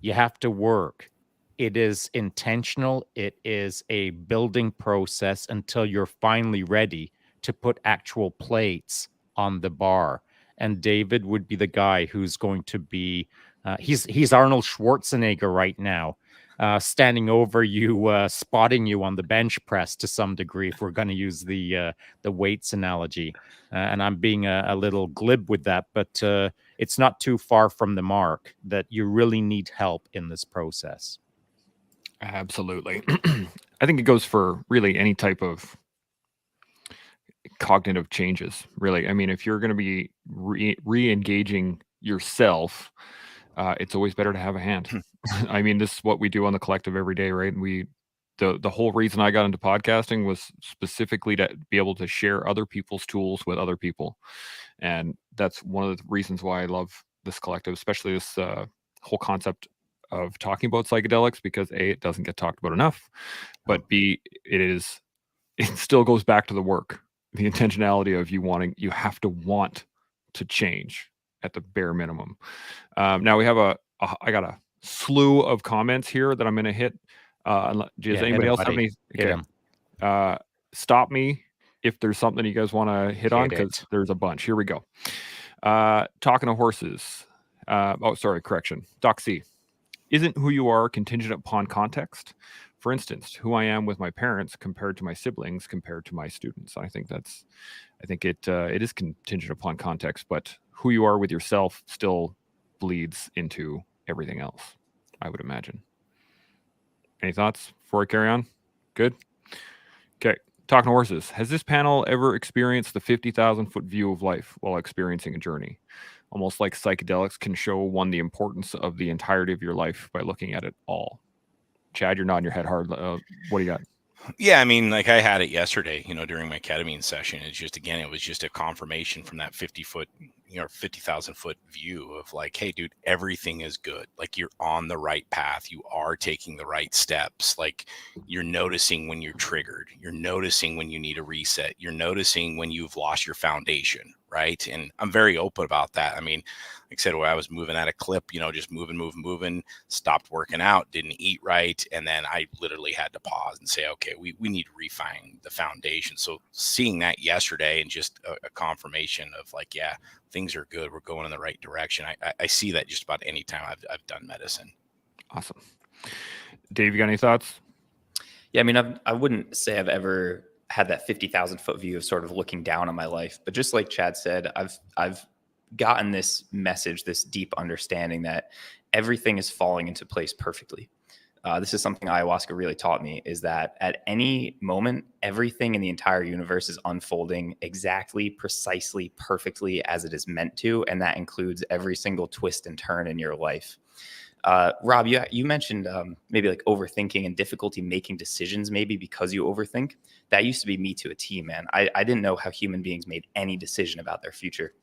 You have to work. It is intentional. It is a building process until you're finally ready to put actual plates on the bar. And David would be the guy who's going to be, he's Arnold Schwarzenegger right now, standing over you, spotting you on the bench press to some degree, if we're going to use the weights analogy. And I'm being a little glib with that, but it's not too far from the mark that you really need help in this process. Absolutely. I think it goes for really any type of cognitive changes, really. I mean, if you're going to be re-engaging yourself, it's always better to have a hand. I mean, this is what we do on the collective every day, right? And the whole reason I got into podcasting was specifically to be able to share other people's tools with other people. And that's one of the reasons why I love this collective, especially this whole concept of talking about psychedelics, because A, it doesn't get talked about enough, but B, it still goes back to the work, the intentionality of you have to want to change at the bare minimum. Now we have I got a slew of comments here that I'm going to hit. Does anybody else have any? Okay. Stop me if there's something you guys want to hit on, because there's a bunch. Here we go. Talking to horses. Correction. Doc C. Isn't who you are contingent upon context? For instance, who I am with my parents compared to my siblings compared to my students. I think it is contingent upon context, but who you are with yourself still bleeds into everything else, I would imagine. Any thoughts before I carry on? Good. Okay. Talking to horses. Has this panel ever experienced the 50,000-foot view of life while experiencing a journey? Almost like psychedelics can show one the importance of the entirety of your life by looking at it all. Chad, you're nodding your head hard. What do you got? Yeah, I mean, like I had it yesterday, during my ketamine session. It's just, again, it was just a confirmation from that 50,000-foot view of like, hey, dude, everything is good. Like, you're on the right path. You are taking the right steps. Like, you're noticing when you're triggered. You're noticing when you need a reset. You're noticing when you've lost your foundation, right? And I'm very open about that. I mean, like I said, when I was moving at a clip, just moving, stopped working out, didn't eat right. And then I literally had to pause and say, okay, we need to refine the foundation. So seeing that yesterday and just a confirmation of like, yeah, things are good. We're going in the right direction. I see that just about any time I've done medicine. Awesome. Dave, you got any thoughts? Yeah, I mean, I wouldn't say I've ever had that 50,000-foot view of sort of looking down on my life, but just like Chad said, I've gotten this message, this deep understanding that everything is falling into place perfectly. This is something ayahuasca really taught me, is that at any moment, everything in the entire universe is unfolding exactly, precisely, perfectly as it is meant to. And that includes every single twist and turn in your life. Rob, you mentioned maybe like overthinking and difficulty making decisions, maybe because you overthink. That used to be me to a T, man. I didn't know how human beings made any decision about their future.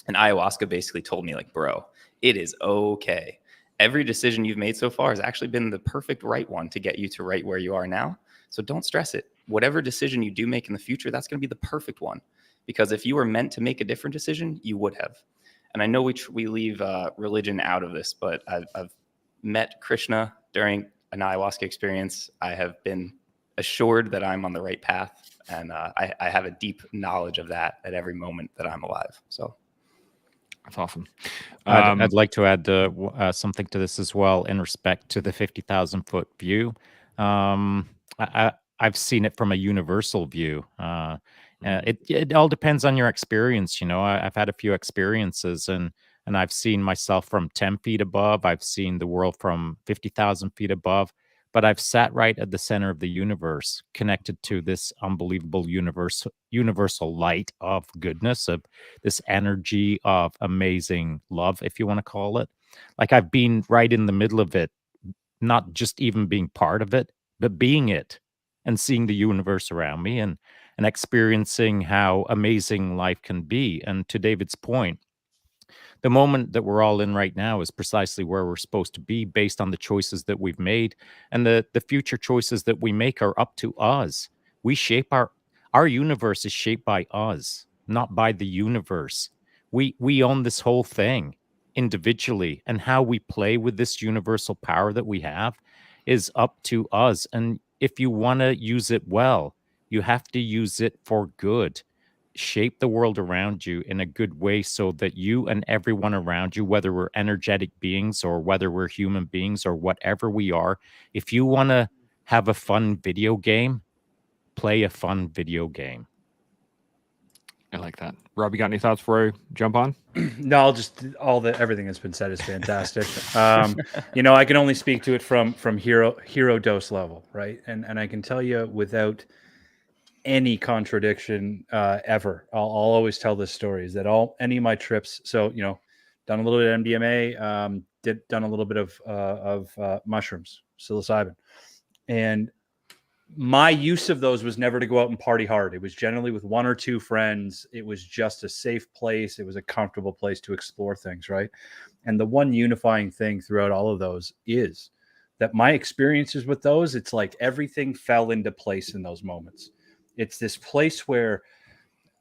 And ayahuasca basically told me, like, bro, it is okay. Every decision you've made so far has actually been the perfect right one to get you to right where you are now. So don't stress it. Whatever decision you do make in the future, that's going to be the perfect one. Because if you were meant to make a different decision, you would have. And I know we leave religion out of this, but I've met Krishna during an ayahuasca experience. I have been assured that I'm on the right path, and I have a deep knowledge of that at every moment that I'm alive. So that's awesome. I'd like to add something to this as well in respect to the 50,000-foot view. I've seen it from a universal view. It all depends on your experience. You know, I've had a few experiences, and I've seen myself from 10 feet above. I've seen the world from 50,000 feet above. But I've sat right at the center of the universe, connected to this unbelievable universal light of goodness, of this energy of amazing love, if you want to call it. Like, I've been right in the middle of it, not just even being part of it, but being it and seeing the universe around me and experiencing how amazing life can be. And to David's point, the moment that we're all in right now is precisely where we're supposed to be based on the choices that we've made. And the future choices that we make are up to us. We shape our universe is shaped by us, not by the universe. We own this whole thing individually, and how we play with this universal power that we have is up to us. And if you want to use it well, you have to use it for good. Shape the world around you in a good way so that you and everyone around you, whether we're energetic beings or whether we're human beings or whatever we are, if you want to have a fun video game, play a fun video game. I like that. Rob, you got any thoughts before I jump on? No, I'll just everything that's been said is fantastic. You know, I can only speak to it from hero dose level, right? And I can tell you without any contradiction ever, I'll always tell this story, is that any of my trips, so, you know, done a little bit of MDMA, done a little bit of mushrooms, psilocybin, and my use of those was never to go out and party hard. It was generally with one or two friends. It was just a safe place. It was a comfortable place to explore things, right? And the one unifying thing throughout all of those is that my experiences with those, it's like everything fell into place in those moments. It's this place where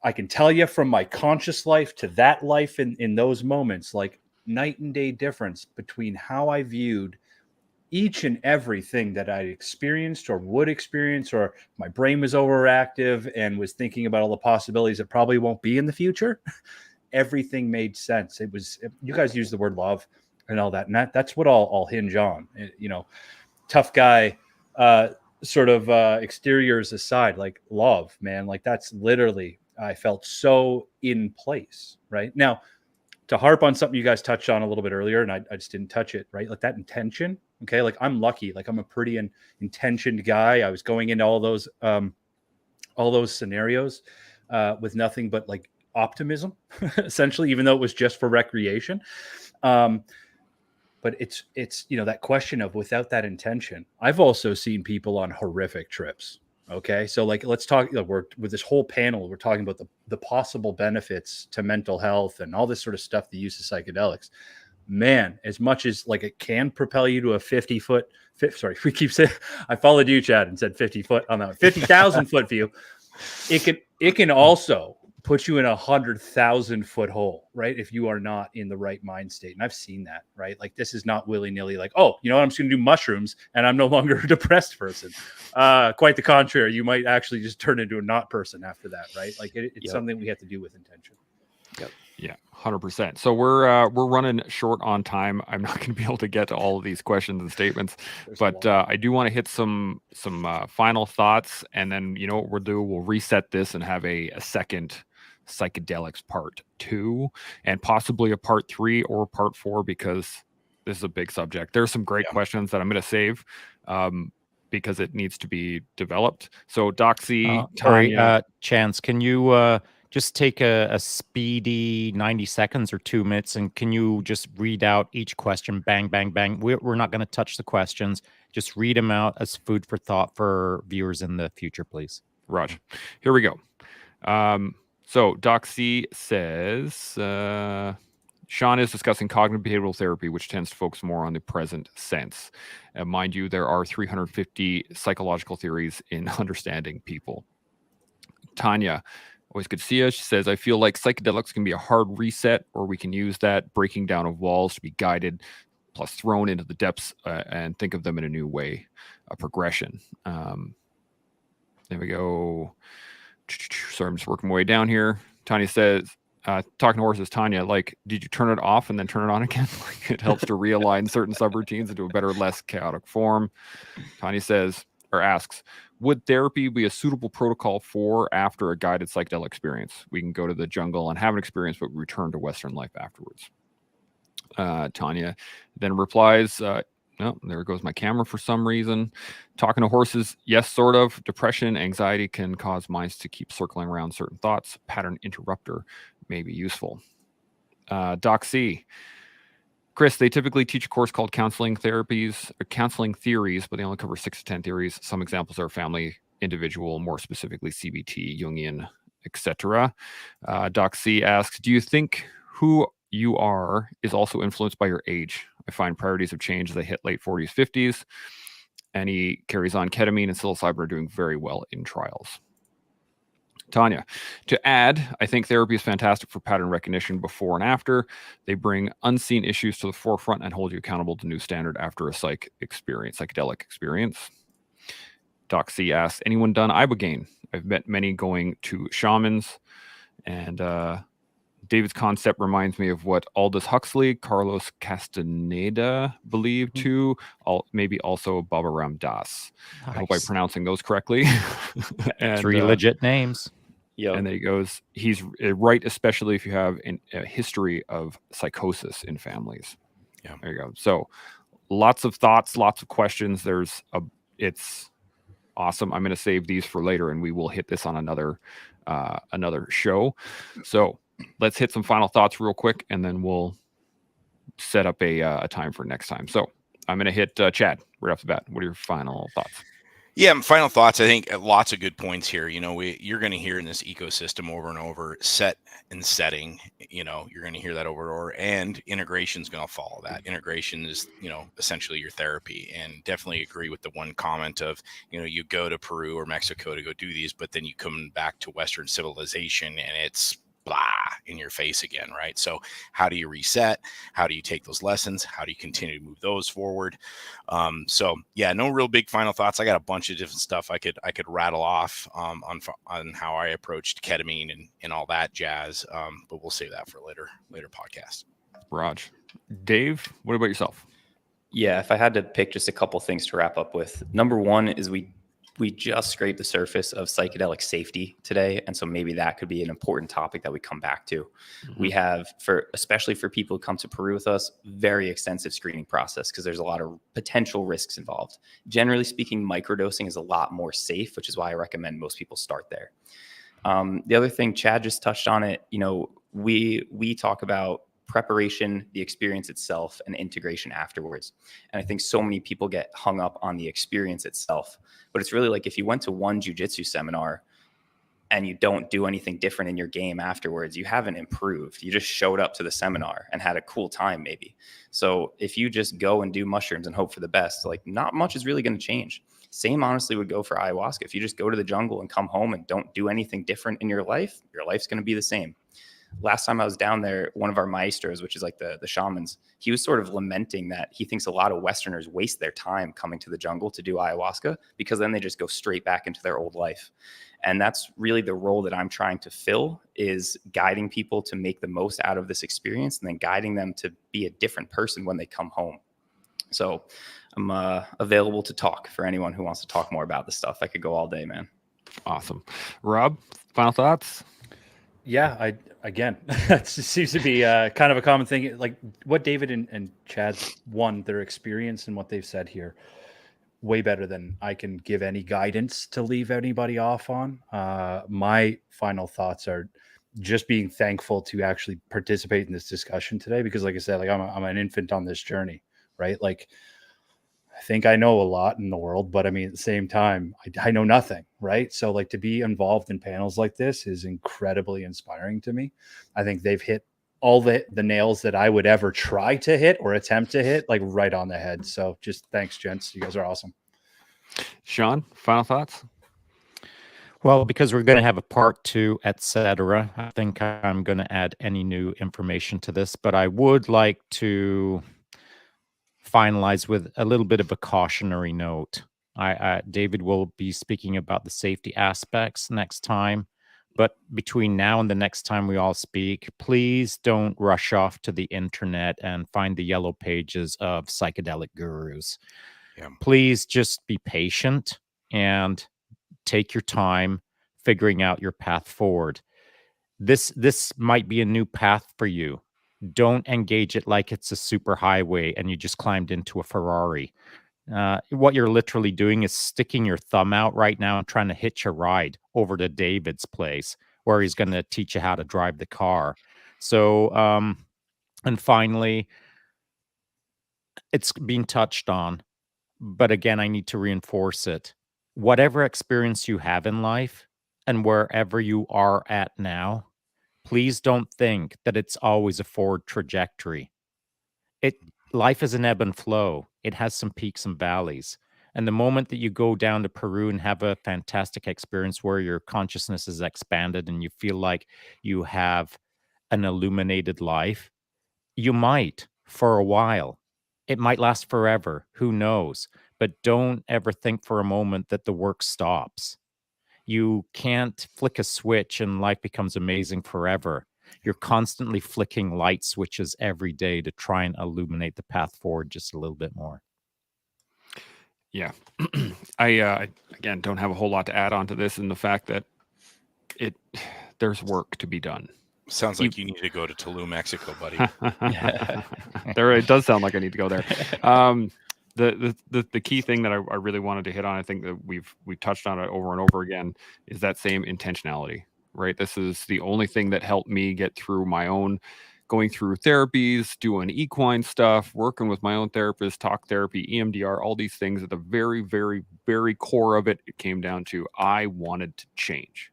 I can tell you from my conscious life to that life in those moments, like night and day difference between how I viewed each and everything that I experienced or would experience, or my brain was overactive and was thinking about all the possibilities that probably won't be in the future. Everything made sense. It was, you guys use the word love and all that, and that's what I'll hinge on. You know, tough guy, sort of exteriors aside, like love, man, like that's literally, I felt so in place right now. To harp on something you guys touched on a little bit earlier, and I just didn't touch it, right? Like that intention. Okay. Like I'm lucky. Like I'm a pretty intentioned guy. I was going into all those scenarios with nothing but like optimism, essentially, even though it was just for recreation. But it's, you know, that question of without that intention. I've also seen people on horrific trips. Okay. So like, let's talk, we're with this whole panel, we're talking about the possible benefits to mental health and all this sort of stuff, the use of psychedelics. Man, as much as like it can propel you to a 50-foot, we keep saying, I followed you, Chad, and said 50 foot on that 50,000 foot view. It can also put you in 100,000-foot hole, right? If you are not in the right mind state. And I've seen that, right? Like this is not willy-nilly like, oh, you know what, I'm just going to do mushrooms and I'm no longer a depressed person. Quite the contrary. You might actually just turn into a not person after that, right? Like it's something we have to do with intention. Yep. Yeah, 100%. So we're running short on time. I'm not going to be able to get to all of these questions and statements, but I do want to hit some final thoughts, and then you know what we'll do? We'll reset this and have a second psychedelics part 2, and possibly a part 3 or part 4, because this is a big subject. There's some great questions that I'm going to save because it needs to be developed. So Doxy, Tanya, Chance, can you just take a speedy 90 seconds or 2 minutes, and can you just read out each question? Bang, bang, bang. We're not going to touch the questions. Just read them out as food for thought for viewers in the future, please. Raj, here we go. So Doxy says, Shaun is discussing cognitive behavioral therapy, which tends to focus more on the present sense. Mind you, there are 350 psychological theories in understanding people. Tanya, always good to see you. She says, I feel like psychedelics can be a hard reset, or we can use that breaking down of walls to be guided, plus thrown into the depths and think of them in a new way, a progression. There we go. Sorry, I'm just working my way down here. Tanya says, talking to horses, Tanya, like, did you turn it off and then turn it on again? Like, it helps to realign certain subroutines into a better, less chaotic form. Tanya says, or asks, would therapy be a suitable protocol for after a guided psychedelic experience? We can go to the jungle and have an experience, but return to Western life afterwards. Tanya then replies, no, there goes my camera for some reason. Talking to horses, yes, sort of. Depression, anxiety can cause minds to keep circling around certain thoughts. Pattern interrupter may be useful. Doc C. Chris, they typically teach a course called counseling theories, but they only cover 6 to 10 theories. Some examples are family, individual, more specifically CBT, Jungian, etc. Doc C asks, do you think who you are is also influenced by your age? I find priorities have changed as I hit late 40s, 50s. And he carries on ketamine and psilocybin are doing very well in trials. Tanya, to add, I think therapy is fantastic for pattern recognition before and after. They bring unseen issues to the forefront and hold you accountable to new standard after a psychedelic experience. Doc C asks, anyone done ibogaine? I've met many going to shamans, and David's concept reminds me of what Aldous Huxley, Carlos Castaneda believed too, maybe also Baba Ram Das. Nice. I hope I'm pronouncing those correctly. And 3 legit names. Yep. And there he goes. He's right, especially if you have a history of psychosis in families. Yeah. There you go. So lots of thoughts, lots of questions. It's awesome. I'm going to save these for later, and we will hit this on another show. So let's hit some final thoughts real quick, and then we'll set up a time for next time. So I'm going to hit Chad right off the bat. What are your final thoughts? Yeah, final thoughts. I think lots of good points here. You're going to hear in this ecosystem over and over, set and setting. You're going to hear that over and over, and integration is going to follow that. Integration is, essentially your therapy. And definitely agree with the one comment of, you go to Peru or Mexico to go do these, but then you come back to Western civilization and it's blah in your face again, right? So how do you reset? How do you take those lessons? How do you continue to move those forward? So yeah, no real big final thoughts. I got a bunch of different stuff I could rattle off on how I approached ketamine and all that jazz. But we'll save that for a later podcast. Raj. Dave, what about yourself? Yeah, if I had to pick just a couple things to wrap up with, number one is we just scraped the surface of psychedelic safety today. And so maybe that could be an important topic that we come back to. Mm-hmm. We have, especially for people who come to Peru with us, very extensive screening process because there's a lot of potential risks involved. Generally speaking, microdosing is a lot more safe, which is why I recommend most people start there. The other thing, Chad just touched on it, we talk about preparation, the experience itself, and integration afterwards. And I think so many people get hung up on the experience itself. But it's really like if you went to one jiu-jitsu seminar and you don't do anything different in your game afterwards, you haven't improved. You just showed up to the seminar and had a cool time maybe. So if you just go and do mushrooms and hope for the best, like not much is really going to change. Same honestly would go for ayahuasca. If you just go to the jungle and come home and don't do anything different in your life's going to be the same. Last time I was down there, one of our maestros, which is like the shamans, he was sort of lamenting that he thinks a lot of Westerners waste their time coming to the jungle to do ayahuasca because then they just go straight back into their old life. And that's really the role that I'm trying to fill, is guiding people to make the most out of this experience and then guiding them to be a different person when they come home. So I'm available to talk for anyone who wants to talk more about this stuff. I could go all day, man. Awesome. Rob, final thoughts? Yeah, again, that seems to be kind of a common thing. Like what David and Chad's their experience and what they've said here, way better than I can give any guidance to leave anybody off on. My final thoughts are just being thankful to actually participate in this discussion today, because like I said, like I'm an infant on this journey, right? Like I think I know a lot in the world, but I mean, at the same time, I know nothing, right? So like to be involved in panels like this is incredibly inspiring to me. I think they've hit all the nails that I would ever try to hit or attempt to hit, like right on the head. So just thanks, gents. You guys are awesome. Shaun, final thoughts? Well, because we're going to have a part 2, etc., I think I'm going to add any new information to this, but I would like to finalize with a little bit of a cautionary note. David will be speaking about the safety aspects next time, but between now and the next time we all speak, please don't rush off to the internet and find the yellow pages of psychedelic gurus. Yeah. Please just be patient and take your time figuring out your path forward. This might be a new path for you. Don't engage it like it's a super highway and you just climbed into a Ferrari. What you're literally doing is sticking your thumb out right now and trying to hitch a ride over to David's place where he's going to teach you how to drive the car. So, and finally, it's being touched on, but again, I need to reinforce it. Whatever experience you have in life and wherever you are at now, please don't think that it's always a forward trajectory. Life is an ebb and flow. It has some peaks and valleys. And the moment that you go down to Peru and have a fantastic experience where your consciousness is expanded and you feel like you have an illuminated life, you might for a while. It might last forever. Who knows? But don't ever think for a moment that the work stops. You can't flick a switch and life becomes amazing forever. You're constantly flicking light switches every day to try and illuminate the path forward just a little bit more. Yeah. I again don't have a whole lot to add on to this, and the fact that there's work to be done. Sounds like you need to go to Tulum, Mexico, buddy. It does sound like I need to go there. The key thing that I really wanted to hit on, I think that we've touched on it over and over again, is that same intentionality, right? This is the only thing that helped me get through my own going through therapies, doing equine stuff, working with my own therapist, talk therapy, EMDR, all these things. At the very, very, very core of it, it came down to I wanted to change.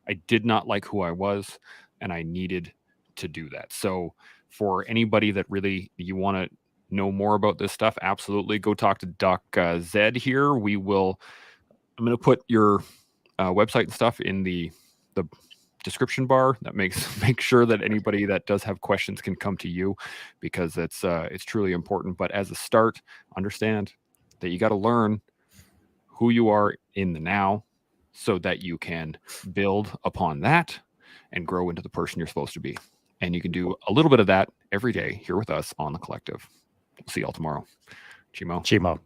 I did not like who I was, and I needed to do that. So for anybody that really you want to know more about this stuff, absolutely go talk to Doc Zed here. I'm going to put your website and stuff in the description bar. That make sure that anybody that does have questions can come to you, because it's truly important. But as a start, understand that you got to learn who you are in the now so that you can build upon that and grow into the person you're supposed to be. And you can do a little bit of that every day here with us on The Collective. We'll see y'all tomorrow. Chimo.